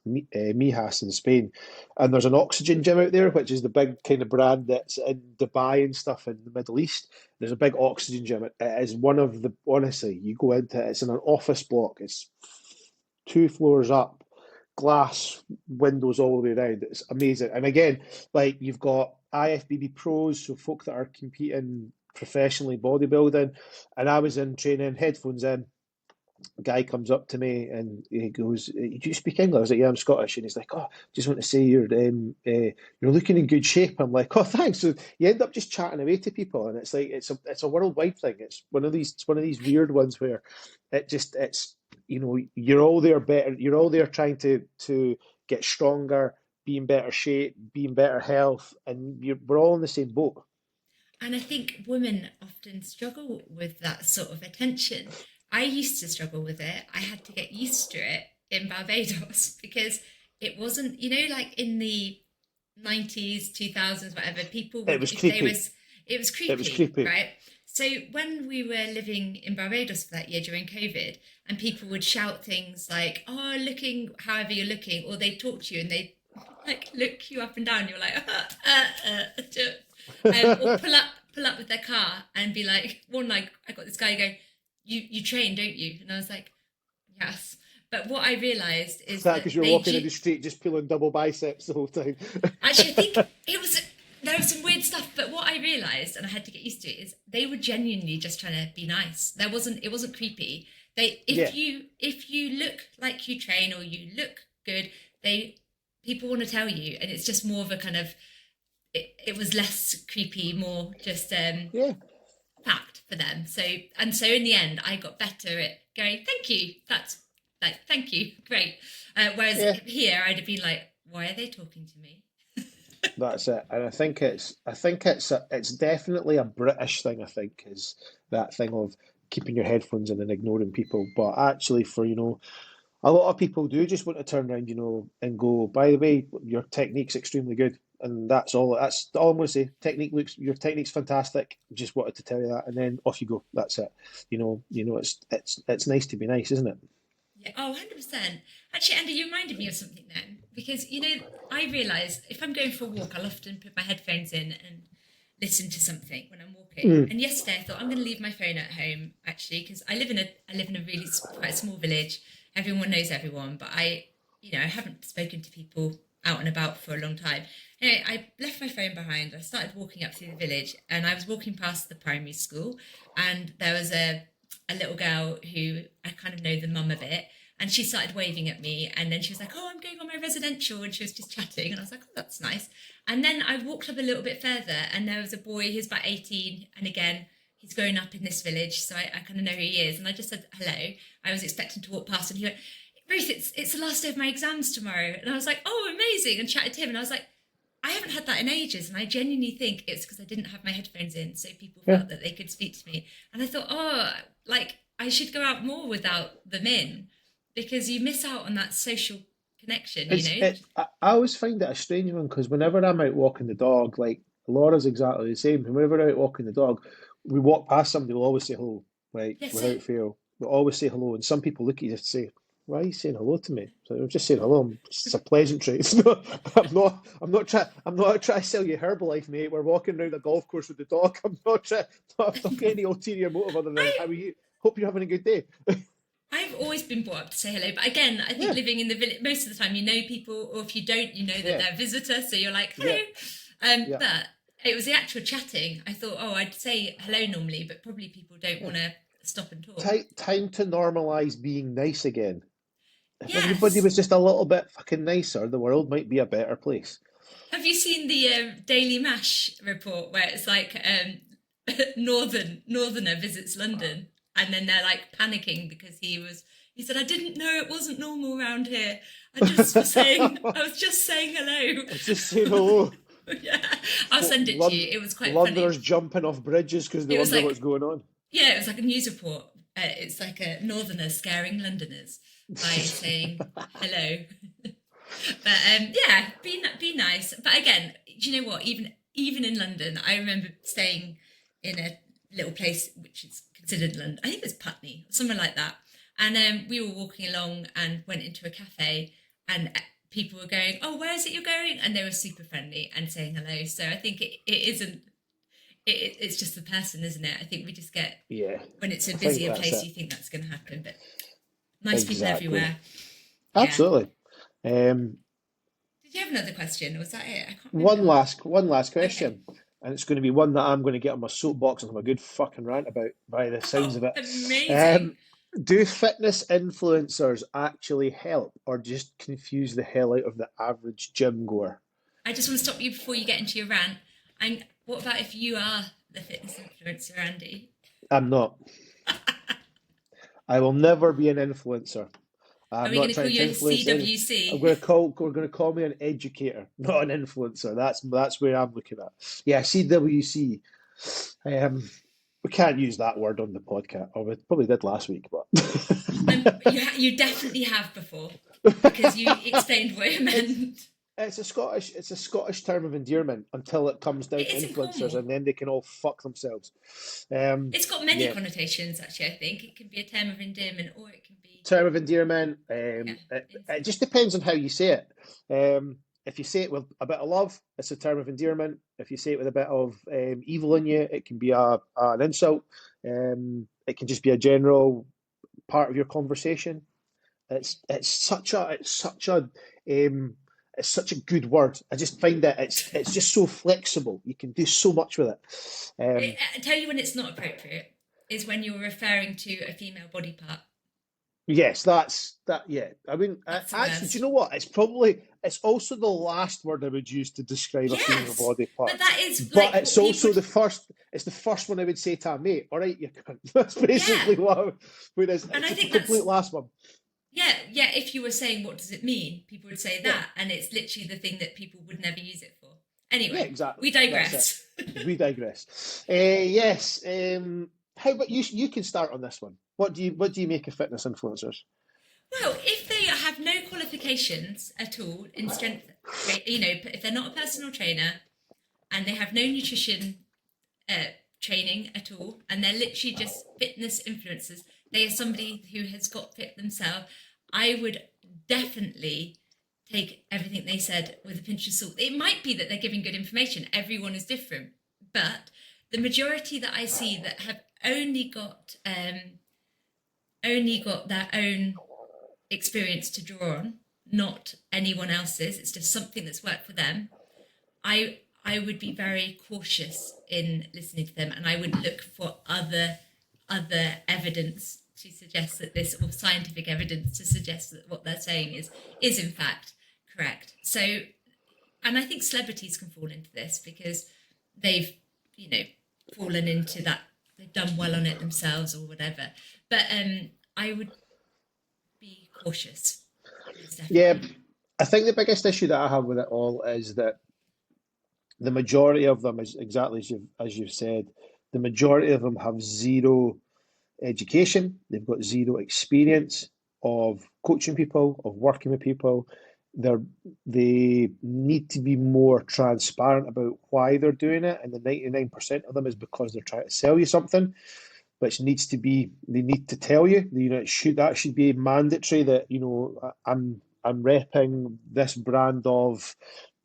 Mijas in Spain, and there's an oxygen gym out there, which is the big kind of brand that's in Dubai and stuff in the Middle East. There's a big oxygen gym. It is one of the honestly, you go into it, it's in an office block. It's two floors up, glass windows all the way around. It's amazing. And again, like you've got IFBB pros, so folk that are competing professionally bodybuilding. And I was in training, headphones in. A guy comes up to me and he goes, "Do you speak English?" I was like, "Yeah, I'm Scottish." And he's like, "Oh, just want to say you're looking in good shape." I'm like, "Oh, thanks." So you end up just chatting away to people, and it's like it's a worldwide thing. It's one of these I, weird ones where it's you're all there better. You're all there trying to get stronger, be in better shape, be in better health, and we're all in the same boat. and I think women often struggle with that sort of attention. I used to struggle with it. I had to get used to it in Barbados because it wasn't, like in the 90s, 2000s, whatever, people It would, was if they creepy. was, it was It was creepy, creepy. right? So when we were living in Barbados for that year during COVID, and people would shout things like, "Oh, looking however you're looking," or they talk to you and they like look you up and down. You're like, or pull up with their car and be like, one night I got this guy go, "You train, don't you?" And I was like, "Yes." But what I realised is That because that you're walking in the street just pulling double biceps the whole time. actually, I think there was some weird stuff, but what I realised, and I had to get used to it, is they were genuinely just trying to be nice. It wasn't creepy. They, Yeah, if you look like you train or you look good, people want to tell you, and it's just more of a kind of, it was less creepy, more just yeah, fact for them. So in the end, I got better at going, "Thank you, that's like, thank you, great." Whereas yeah. here, I'd have been like, "Why are they talking to me?" That's it. And I think it's definitely a British thing. I think is that thing of keeping your headphones in and ignoring people. But actually, for a lot of people do just want to turn around, and go. By the way, your technique's extremely good. And that's all. That's all I'm going to say. Your technique's fantastic. Just wanted to tell you that, and then off you go. That's it. It's nice to be nice, isn't it? Yeah, oh, 100%. Actually, Andy, you reminded me of something then. Because, I realise if I'm going for a walk, I'll often put my headphones in and listen to something when I'm walking. Mm. And yesterday I thought I'm going to leave my phone at home, actually, because I live in a really quite a small village. Everyone knows everyone, but I haven't spoken to people out and about for a long time. Anyway, I left my phone behind. I started walking up through the village, and I was walking past the primary school, and there was a little girl who I kind of know the mum a bit, and she started waving at me, and then she was like, "Oh, I'm going on my residential," and she was just chatting, and I was like, "Oh, that's nice." And then I walked up a little bit further, and there was a boy who's about 18, and again, he's grown up in this village, so I kind of know who he is, and I just said hello. I was expecting to walk past, and he went, "Ruth, it's the last day of my exams tomorrow," and I was like, "Oh, amazing," and chatted to him, and I was like, I haven't had that in ages, and I genuinely think it's because I didn't have my headphones in, so people Yeah. felt that they could speak to me. And I thought, oh, like I should go out more without them in, because you miss out on that social connection, you It's know? it. I always find it a strange one because whenever I'm out walking the dog, like Laura's exactly the same. Whenever we're out walking the dog, we walk past somebody, we'll always say hello, like Yeah, without same. fail. We'll always say hello, and some people look at you and say, "Why are you saying hello to me?" So I'm just saying hello. It's a pleasantry. It's not. I'm not. I'm not trying. I'm not trying to sell you Herbalife, mate. We're walking around a golf course with the dog. I'm not trying. I've not got any ulterior motive other than I how are you? Hope you're having a good day. I've always been brought up to say hello, but again, I think Yeah. living in the village, most of the time you know people, or if you don't, you know that Yeah. they're a visitor, so you're like, Yeah. hello. Yeah. But it was the actual chatting. I thought, oh, I'd say hello normally, but probably people don't Yeah. want to stop and talk. Time to normalize being nice again. If everybody Yes. was just a little bit fucking nicer, the world might be a better place. Have you seen the Daily Mash report where it's like Northerner visits London, and then they're like panicking because he said, I didn't know it wasn't normal around here. I was just saying hello. I was just saying hello. Yeah, I'll What, send it to you. It was quite funny. Londoners jumping off bridges because they It was wonder like, what's going on. yeah, it was like a news report. It's like a Northerner scaring Londoners by saying hello. But yeah, be nice. But again, do you know what? Even in London, I remember staying in a little place which is considered London. I think it was Putney, somewhere like that. And we were walking along and went into a cafe, and people were going, "Oh, where is it you're going?" And they were super friendly and saying hello. So I think it isn't. It's just the person, isn't it? I think we just get Yeah, when it's a I think busier that's place, it. you think that's going to happen. But nice people Exactly. everywhere. Yeah. Absolutely. Um, Did you have another question, or was that it? I can't one remember. last one last Okay. question, and it's going to be one that I'm going to get on my soapbox and have a good fucking rant about by the sounds Oh, of it. amazing. Um, do fitness influencers actually help or just confuse the hell out of the average gym goer? I just want to stop you before you get into your rant. And what about if you are the fitness influencer, Andy? I'm not. I will never be an influencer. Are I'm we going not to call trying you to a influence any. CWC? We're going to call me an educator, not an influencer. That's where I'm looking at. Yeah, CWC. Um, we can't use that word on the podcast. Oh, we probably did last week, but You definitely have before because you explained what it it's meant. it's a Scottish term of endearment until it comes down It to isn't influencers, Cornwall. and then they can all fuck themselves. Um, It's got many yeah, connotations, actually, I think. It can be a term of endearment or it can be, term of endearment. yeah, It just insult. depends on how you say it. If you say it with a bit of love, it's a term of endearment. If you say it with a bit of evil in you, it can be an insult. It can just be a general part of your conversation. Um, it's such a good word. I just find that it's just so flexible. You can do so much with it. I tell you when it's not appropriate is when you're referring to a female body part. Yes, that's that. Yeah, I mean, That's the actually, do you worst. know what? It's also the last word I would use to describe a female Yes, body but part, that is but like it's what people. also the first. It's the first one I would say to a mate. All right, you cunt. That's Yeah, basically whereas and it's I the think complete that's last one. yeah. If you were saying what does it mean, people would say Yeah, that, and it's literally the thing that people would never use it for. yeah, Anyway, exactly. we That's it. digress. We digress. Yes. How about you? You can start on this one. What do you make of fitness influencers? Well, if they have have no qualifications at all in strength, if they're not a personal trainer and they have no nutrition training at all, and they're literally just fitness influencers, they are somebody who has got fit themselves, I would definitely take everything they said with a pinch of salt. It might be that they're giving good information. Everyone is different, but the majority that I see that have only got their own experience to draw on, not anyone else's. It's just something that's worked for them. I would be very cautious in listening to them, and I would look for other evidence to suggest that this, or scientific evidence to suggest that what they're saying is in fact correct. So, and I think celebrities can fall into this because they've, fallen into that, they've done well on it themselves or whatever. But I would be cautious. Yeah, I think the biggest issue that I have with it all is that the majority of them is exactly as you've said. The majority of them have zero education. They've got zero experience of coaching people, of working with people. They need to be more transparent about why they're doing it, and the 99% of them is because they're trying to sell you something, which needs to be, they need to tell you. That should be mandatory, that I'm repping this brand of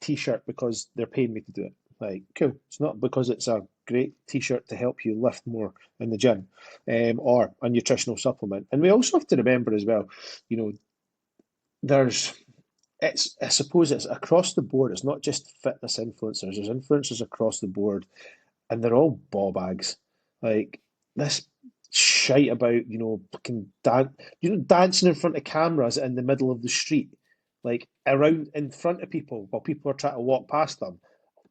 t-shirt because they're paying me to do it. Like, cool. It's not because it's a great t-shirt to help you lift more in the gym, or a nutritional supplement. And we also have to remember as well, there's I suppose it's across the board. It's not just fitness influencers. There's influencers across the board, and they're all ball bags. Like this shite about fucking dancing in front of cameras in the middle of the street, like around in front of people while people are trying to walk past them.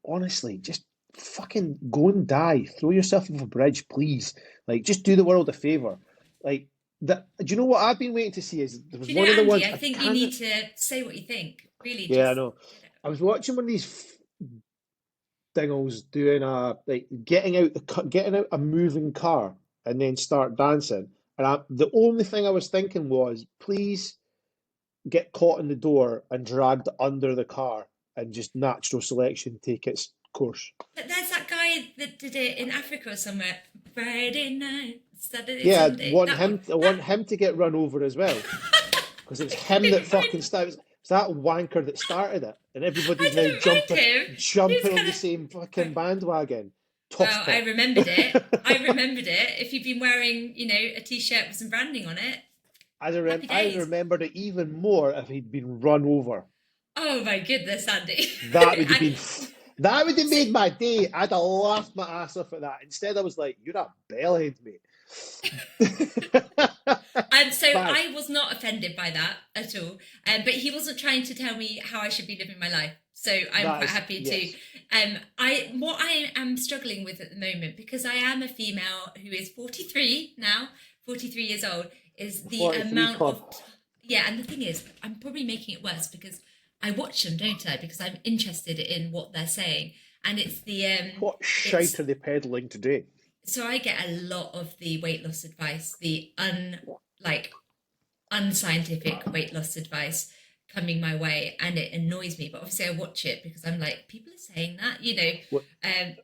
Honestly, just fucking go and die. Throw yourself off a bridge, please. Like, just do the world a favor. Like that. Do you know what I've been waiting to see? Is there was Do you one know, of the Andy, ones I I think you can't. need to say what you think. Really, Yeah, I just know. get it. I was watching one of these dingles doing getting out a moving car and then start dancing. And the only thing I was thinking was, please get caught in the door and dragged under the car, and just natural selection take its course. But there's that guy that did it in Africa or somewhere. Friday night, Saturday, Yeah, Sunday. That one. I want him to get run over as well, because it was him that fucking started. It's that wanker that started it, and I everybody's now didn't mind him. He's jumping on kind the of. same fucking bandwagon. Toss Well, I pot. remembered it. I remembered it. If you've been wearing, a t-shirt with some branding on it, happy I days. remembered it even more if he'd been run over. Oh my goodness, Andy. That would have And been that would have so, made my day. I'd have laughed my ass off at that. Instead, I was like, "You're a bellhead, mate." and so Bad. I was not offended by that at all. But he wasn't trying to tell me how I should be living my life. So I'm That quite is happy yes. to. What I am struggling with at the moment, because I am a female who is 43 now, 43 years old, is The the 43 amount club. of yeah. And the thing is, I'm probably making it worse because I watch them, don't I? Because I'm interested in what they're saying, and What it's shite are they peddling today? so I get a lot of the weight loss advice, the unscientific weight loss advice coming my way, and it annoys me. But obviously, I watch it because I'm like, people are saying that, What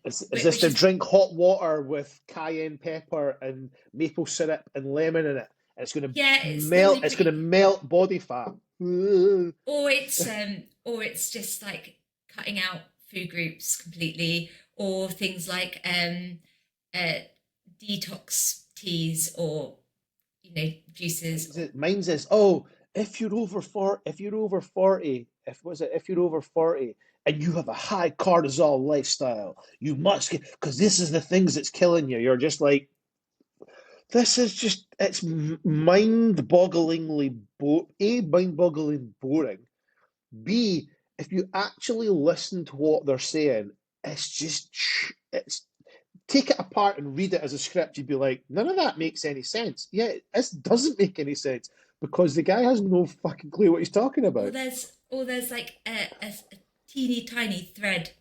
is this? which To is drink hot water with cayenne pepper and maple syrup and lemon in it, and it's going to yeah, it's melt. normally It's going to pretty, melt body fat. or it's just like cutting out food groups completely, or things like uh, detox teas or juices. Mine's is, oh, if you're over 40, if you're over 40 and you have a high cortisol lifestyle, you must get, because this is the things that's killing you. You're just like, this is just, it's mind-boggling boring. B, if you actually listen to what they're saying, it's just, it's take it apart and read it as a script, you'd be like, none of that makes any sense. Yeah, this doesn't make any sense because the guy has no fucking clue what he's talking Or about. there's like a teeny tiny thread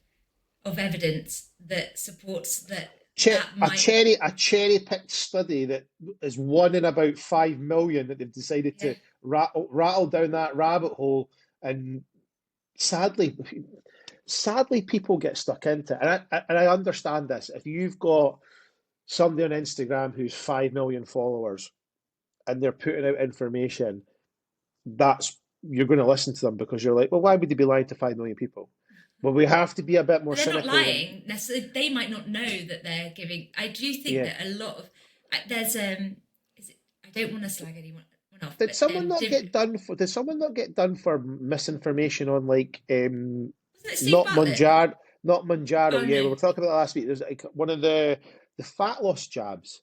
of evidence that supports that that might, a cherry picked study that is one in about 5 million that they've decided yeah. to rattle down that rabbit hole, and sadly, sadly, people get stuck into it. And I understand this. If you've got somebody on Instagram who's 5 million followers and they're putting out information, that's you're going to listen to them because you're like, well, why would they be lying to 5 million people? But we have to be a bit more But they're not cynical than, lying necessarily. They might not know that they're giving. I do think yeah. that a lot of there's is it, I don't want to slag anyone off, Did but someone not get done for? Did someone not get done for misinformation on like wasn't it Steve not Bartlett? Monjaro, not Monjaro? Oh Yeah, we no, were talking about that last week. There's like one of the fat loss jabs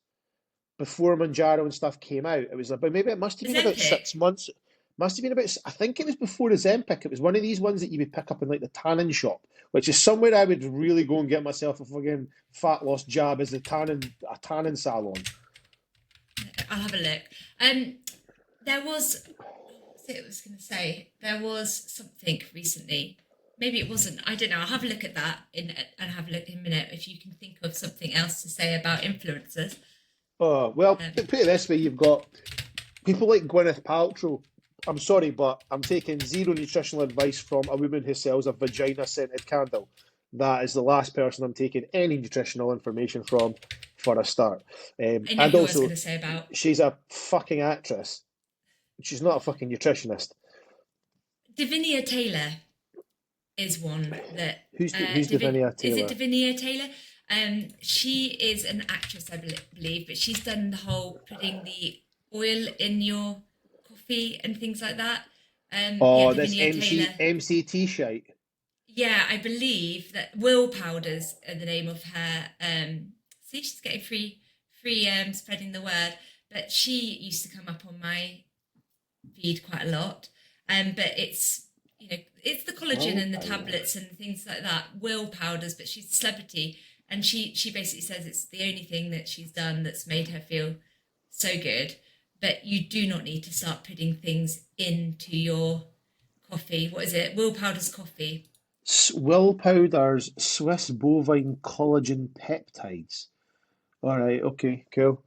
before Monjaro and stuff came out. It was about maybe it must have been about Ozempic. 6 months. Must have been about. I think it was before Ozempic. It was one of these ones that you would pick up in like the tanning shop, which is somewhere I would really go and get myself a fucking fat loss jab as a tanning salon. I'll have a look. There was. What was it I was going to say? There was something recently. Maybe it wasn't. I don't know. I'll have a look at that and have a look in a minute if you can think of something else to say about influencers. Oh well, Um, put it this way: you've got people like Gwyneth Paltrow. I'm sorry, but I'm taking zero nutritional advice from a woman who sells a vagina scented candle. That is the last person I'm taking any nutritional information from for a start. I know And who I was also, going to say about she's a fucking actress. She's not a fucking nutritionist. Davinia Taylor. Is one that Who's Davinia is it Taylor? Davinia Taylor? She is an actress, I believe, but she's done the whole putting the oil in your coffee and things like that. Yeah, Oh, this Davinia Taylor. MCT shite. Yeah, I believe that Will Powders are the name of her. See, she's getting free spreading the word. But she used to come up on my feed quite a lot. But it's the collagen Well, and the tablets and things like that. Will Powders, but she's a celebrity, and she basically says it's the only thing that she's done that's made her feel so good. But you do not need to start putting things into your coffee. What is it? Will Powders coffee. Will Powder's Swiss bovine collagen peptides. All right, okay, cool.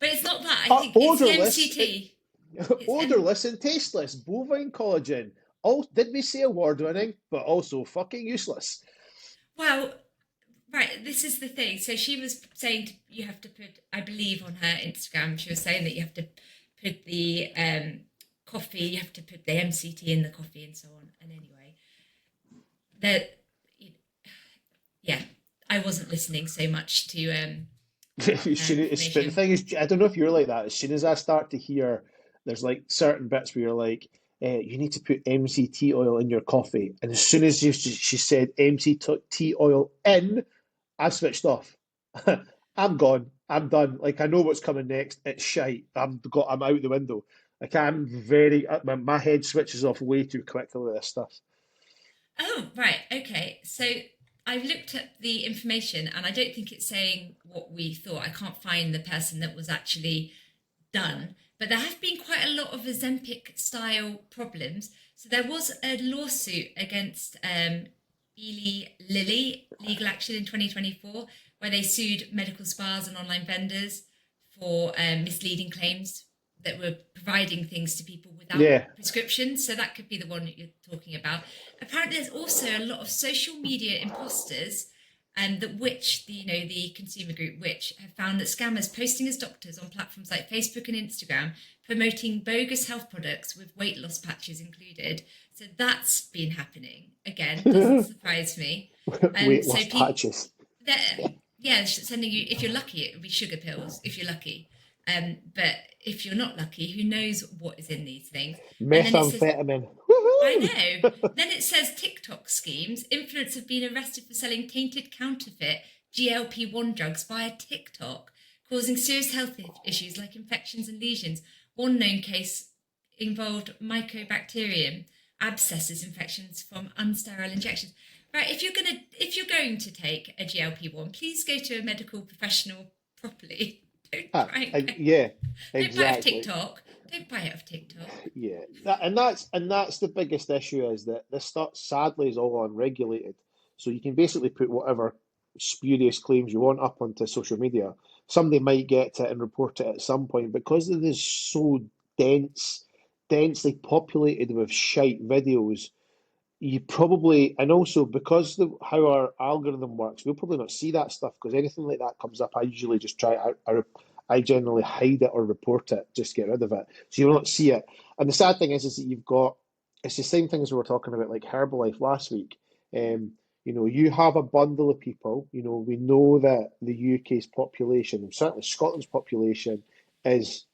But it's not that. I think it's the Odorless, MCT. It's odorless and tasteless bovine collagen. All did we say award winning, but also fucking useless. well, right. This is the thing. So she was saying you have to put. I believe on her Instagram, she was saying that you have to put the coffee. You have to put the MCT in the coffee and so on. And anyway, that yeah, I wasn't listening so much to But the information. thing is, I don't know if you're like that. As soon as I start to hear, there's like certain bits where you're like, you need to put MCT oil in your coffee, and as soon as she said MCT oil in, I switched off. I'm gone. I'm done. Like I know what's coming next. It's shite. I'm out the window. Like I'm very my head switches off way too quickly with this stuff. Oh, right. Okay. So I've looked at the information and I don't think it's saying what we thought. I can't find the person that was actually done, but there have been quite a lot of Ozempic style problems. So there was a lawsuit against Eli Lilly, legal action in 2024, where they sued medical spas and online vendors for misleading claims that were providing things to people without Yeah. prescriptions. So that could be the one that you're talking about. Apparently, there's also a lot of social media imposters, and that Which, the consumer group Which, have found that scammers posting as doctors on platforms like Facebook and Instagram promoting bogus health products with weight loss patches included. So that's been happening again. Doesn't surprise me. Weight So loss patches. yeah, sending you, if you're lucky, it would be sugar pills if you're lucky. But if you're not lucky, who knows what is in these things? And then it says, Methamphetamine. I Woohoo! know. Then it says TikTok schemes. Influencers have been arrested for selling tainted counterfeit GLP-1 drugs via TikTok, causing serious health issues like infections and lesions. One known case involved mycobacterium, abscesses, infections from unsterile injections. Right, if you're going to take a GLP-1, please go to a medical professional properly. Don't buy it. Yeah, Don't buy it off exactly. TikTok. Don't buy it off TikTok. Yeah, and that's the biggest issue is that this stuff sadly is all unregulated. So you can basically put whatever spurious claims you want up onto social media, somebody might get to it and report it at some point because it is so dense, densely populated with shite videos. You probably, and also because how our algorithm works, we'll probably not see that stuff because anything like that comes up, I usually just I generally hide it or report it, just get rid of it. So you'll not see it. And the sad thing is that you've got, it's the same thing as we were talking about, like Herbalife last week. You have a bundle of people, we know that the UK's population, and certainly Scotland's population, is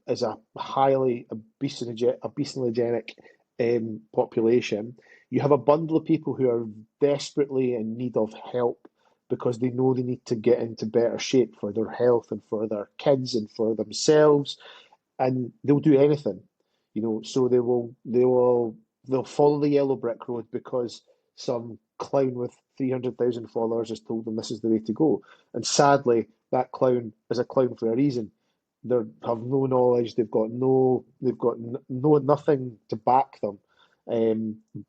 is a highly obesogenic population. You have a bundle of people who are desperately in need of help because they know they need to get into better shape for their health and for their kids and for themselves, and they'll do anything, so they'll follow the yellow brick road because some clown with 300,000 followers has told them this is the way to go. And sadly, that clown is a clown for a reason. They have no knowledge. They've got nothing to back them.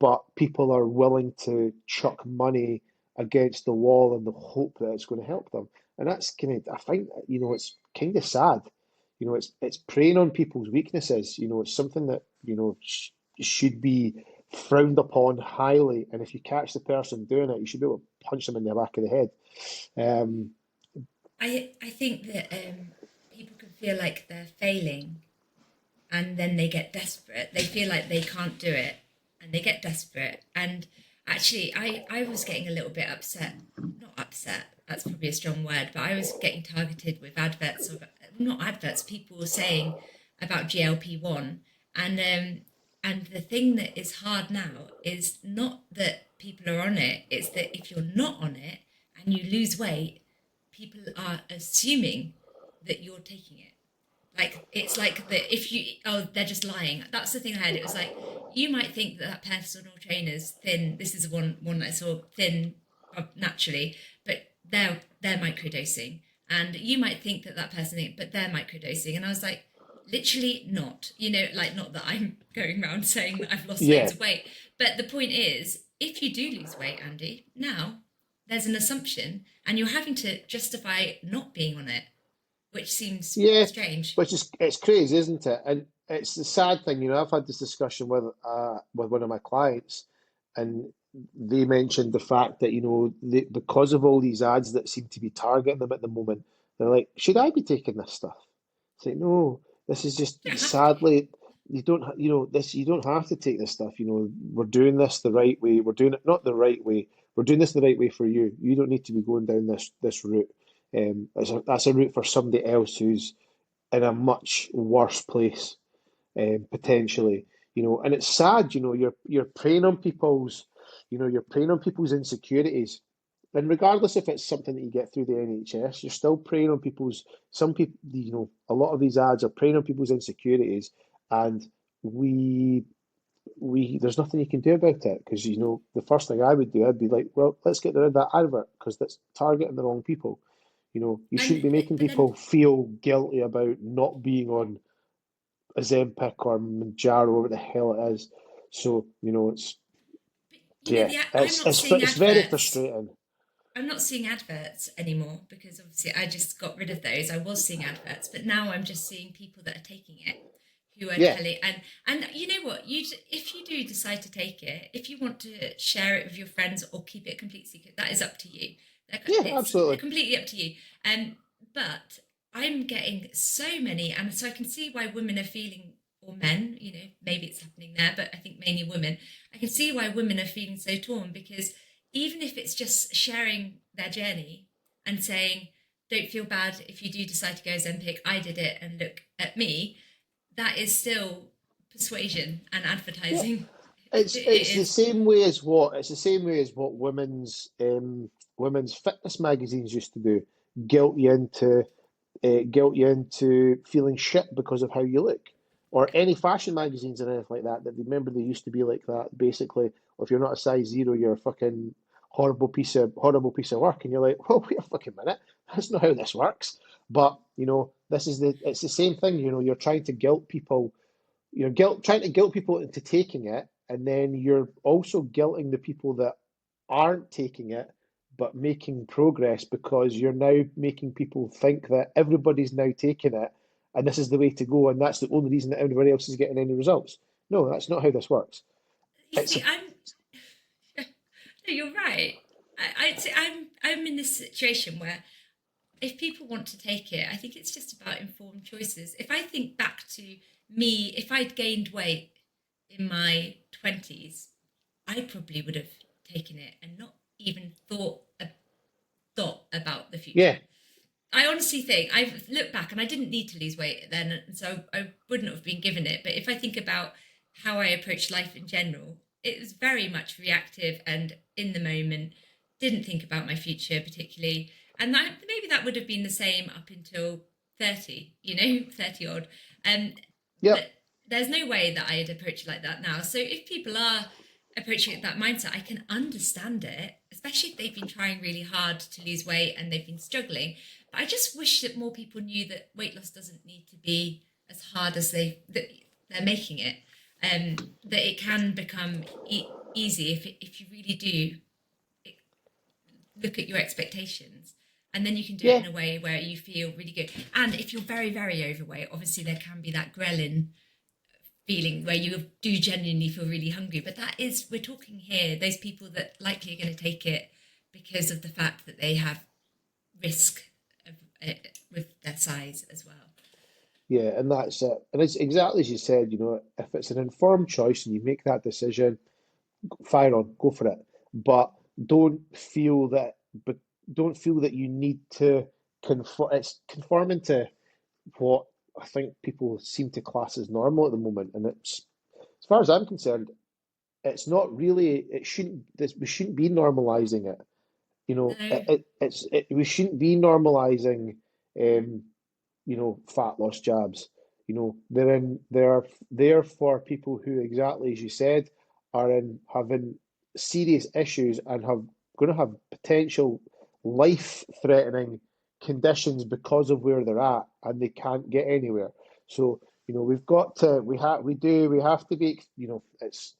But people are willing to chuck money against the wall in the hope that it's going to help them. And that's kind of, I find, it's kind of sad. It's preying on people's weaknesses. It's something that, should be frowned upon highly. And if you catch the person doing it, you should be able to punch them in the back of the head. Um, I think that people can feel like they're failing, and then they get desperate. They feel like they can't do it, and they get desperate. And actually, I was getting a little bit upset. Not upset, that's probably a strong word, but I was getting targeted with adverts, of not adverts, people were saying about GLP-1. And the thing that is hard now is not that people are on it, it's that if you're not on it and you lose weight, people are assuming that you're taking it. Like, it's like that if you, oh, they're just lying. That's the thing I had. It was like, you might think that that personal trainer's thin. This is one that I saw thin naturally, but they're microdosing. And you might think that that person, but they're microdosing. And I was like, literally not. Like, not that I'm going around saying that I've lost yeah, loads of weight. But the point is, if you do lose weight, Andy, now there's an assumption and you're having to justify not being on it, which seems yeah, strange. which is it's crazy, isn't it? And it's the sad thing, I've had this discussion with one of my clients, and they mentioned the fact that because of all these ads that seem to be targeting them at the moment, they're like, should I be taking this stuff? It's like, no, this is just You don't have to. sadly you don't this you don't have to take this stuff. We're doing this the right way. We're doing it not the right way. We're doing this the right way for you. You don't need to be going down this route. That's a route for somebody else who's in a much worse place, potentially. And it's sad. You're preying on people's insecurities, and regardless if it's something that you get through the NHS, you're still preying on people's. Some people, a lot of these ads are preying on people's insecurities, and we there's nothing you can do about it because the first thing I would do, I'd be like, well, let's get rid of that advert because that's targeting the wrong people. You shouldn't And be making but then people feel guilty about not being on Ozempic or Monjaro, whatever the hell it is. So, it's yeah, I'm not seeing it's very adverts. frustrating. I'm not seeing adverts anymore because obviously I just got rid of those. I was seeing adverts, but now I'm just seeing people that are taking it, who are Yeah, telling. And you know what? If you do decide to take it, if you want to share it with your friends or keep it complete secret, that is up to you. yeah, It's absolutely. completely up to you. But I'm getting so many, and so I can see why women are feeling, or men. Maybe it's happening there, but I think mainly women. I can see why women are feeling so torn because even if it's just sharing their journey and saying, don't feel bad if you do decide to go Ozempic, I did it and look at me, that is still persuasion and Yeah, advertising. it's It it's the is. same way as what women's fitness magazines used to do. Guilt you into guilt you into feeling shit because of how you look. Or any fashion magazines and anything like that, remember they used to be like that. Basically, if you're not a size zero, you're a fucking horrible piece of work. And you're like, well, wait a fucking minute, that's not how this works. But it's the same thing. You're trying to guilt people. Trying to guilt people into taking it, and then you're also guilting the people that aren't taking it but making progress because you're now making people think that everybody's now taking it and this is the way to go and that's the only reason that everybody else is getting any results. No, that's not how this works. You It's see, a no, you're right. I'm in this situation where if people want to take it, I think it's just about informed choices. If I think back to me, if I'd gained weight in my 20s, I probably would have taken it and not even thought a dot about the future. yeah, I honestly think I've looked back and I didn't need to lose weight then, and so I wouldn't have been given it. But if I think about how I approach life in general, it was very much reactive and in the moment, didn't think about my future particularly. And that maybe that would have been the same up until 30, 30 odd. Um, yep, but there's no way that I'd approach it like that now. So if people are approaching it with that mindset, I can understand it, especially if they've been trying really hard to lose weight and they've been struggling. But I just wish that more people knew that weight loss doesn't need to be as hard as they're making it. That it can become easy if you really do look at your expectations, and then you can do it yeah, in a way where you feel really good. And if you're very, very overweight, obviously there can be that ghrelin feeling where you do genuinely feel really hungry. But that is, we're talking here, those people that likely are going to take it because of the fact that they have risk of with their size as well. yeah, and that's it. And it's exactly as you said, if it's an informed choice and you make that decision, fire on, go for it. But don't feel that, but don't feel that you need to conform. It's conforming to what I think people seem to class as normal at the moment, and it's as far as I'm concerned, it's not really. It shouldn't. This we shouldn't be normalizing it. No, We shouldn't be normalizing. Um, fat loss jabs. They're there for people who, exactly as you said, are in having serious issues and have going to have potential life-threatening conditions because of where they're at and they can't get anywhere. So, we've got to we have to be, it's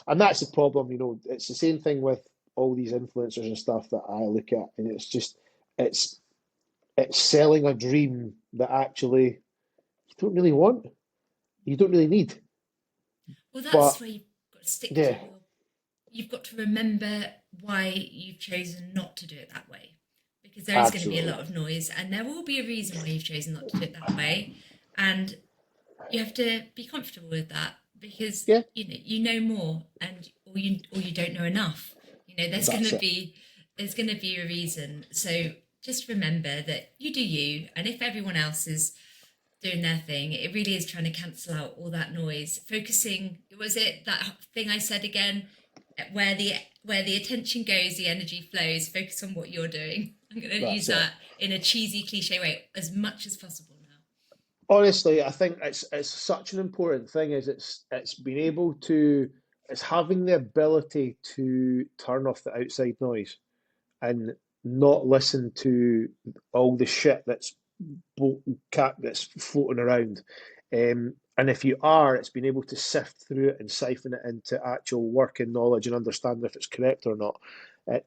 and that's the problem, it's the same thing with all these influencers and stuff that I look at, and it's just it's it's selling a dream that actually you don't really want, you don't really need. well, that's But where you've got to stick to yeah, your. You've got to remember why you've chosen not to do it that way, because there is going to be a absolutely. lot of noise, and there will be a reason why you've chosen not to do it that way, and you have to be comfortable with that because Yeah, you know more, and or you don't know enough. that's it. There's going to be a reason. So just remember that you do you, and if everyone else is doing their thing, it really is trying to cancel out all that noise. Focusing, was it that thing I said again? Where the attention goes, the energy flows. Focus on what you're doing. I'm going to use That's it. that in a cheesy cliche way as much as possible now. Honestly, I think it's such an important thing is it's being able to it's having the ability to turn off the outside noise and not listen to all the shit that's floating around. And if you are, it's been able to sift through it and siphon it into actual working knowledge and understand if it's correct or not.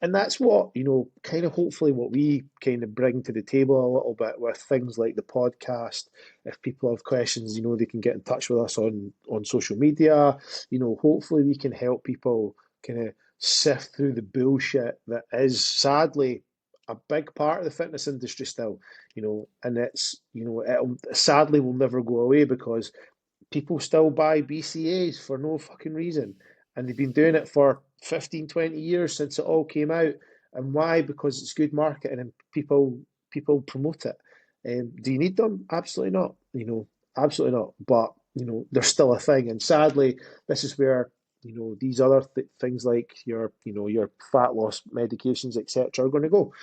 And that's what, kind of hopefully what we kind of bring to the table a little bit with things like the podcast. If people have questions, they can get in touch with us on social media. Hopefully we can help people kind of sift through the bullshit that is sadly a big part of the fitness industry still, and it sadly will never go away because people still buy BCAs for no fucking reason. And they've been doing it for 15, 20 years since it all came out. And why? Because it's good marketing and people promote it. Do you need them? Absolutely not. Absolutely not. But they're still a thing. And sadly, this is where these other things like your fat loss medications, etc., are going to go.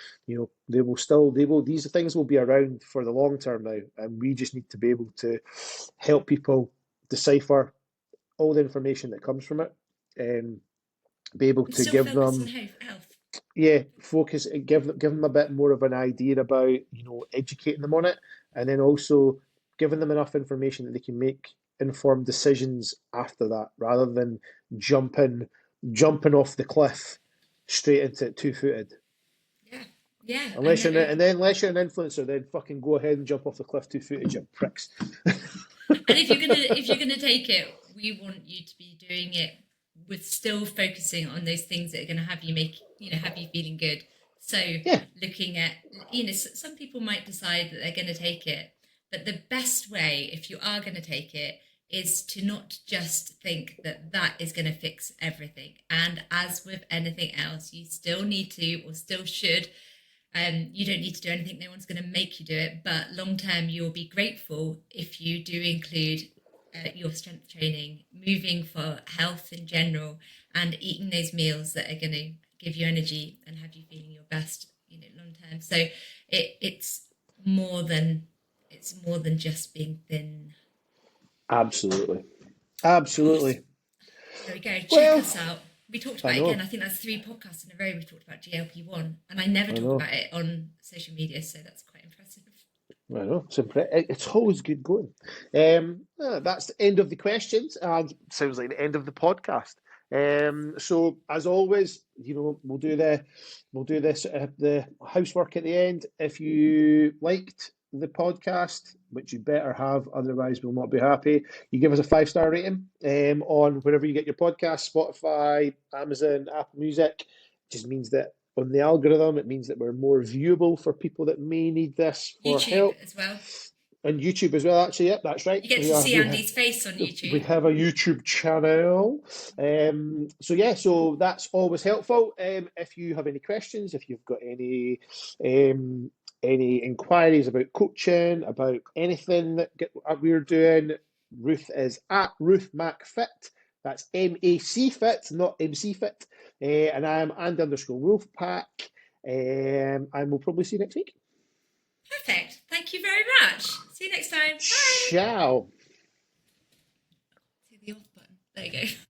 These things will be around for the long term now, and we just need to be able to help people decipher all the information that comes from it and be able And to still give focus on them, health. yeah, focus and give them a bit more of an idea about, educating them on it, and then also giving them enough information that they can make informed decisions after that, rather than jumping jumping off the cliff straight into it 2-footed. Yeah, Unless you're and then unless you're an influencer, then fucking go ahead and jump off the cliff 2 footage, you pricks. and if you're gonna take it, we want you to be doing it with still focusing on those things that are gonna have you feeling good. So Yeah, looking at some people might decide that they're gonna take it, but the best way if you are gonna take it is to not just think that that is going to fix everything. And as with anything else, you still need to, or still should, you don't need to do anything. No one's going to make you do it. But long term, you'll be grateful if you do include your strength training, moving for health in general, and eating those meals that are going to give you energy and have you feeling your best, long term. So it's more than just being thin. absolutely. Course. Absolutely. There we go. Check Well, us out. We talked I about it again. know. I think that's 3 podcasts in a row. We talked about GLP-1, and I never I talk know. about it on social media, so that's quite impressive. I know. It's always good going. That's the end of the questions, and sounds like the end of the podcast. So as always, we'll do this the housework at the end. If you liked the podcast, which you better have, otherwise we'll not be happy. You give us a 5-star rating on wherever you get your podcast, Spotify, Amazon, Apple Music. It just means that on the algorithm, it means that we're more viewable for people that may need this for YouTube help. as well. And YouTube as well, actually. Yep, that's right. You get to see Andy's face on We YouTube. have a YouTube channel. So that's always helpful. If you have any questions, if you've got any inquiries about coaching, about anything that we're doing, Ruth is at Ruth Mac Fit. That's MAC Fit, not MC Fit. And I'm Andy_Wolfpack. And we'll probably see you next week. Perfect. Thank you very much. See you next time. Bye. Ciao. See the off button. There you go.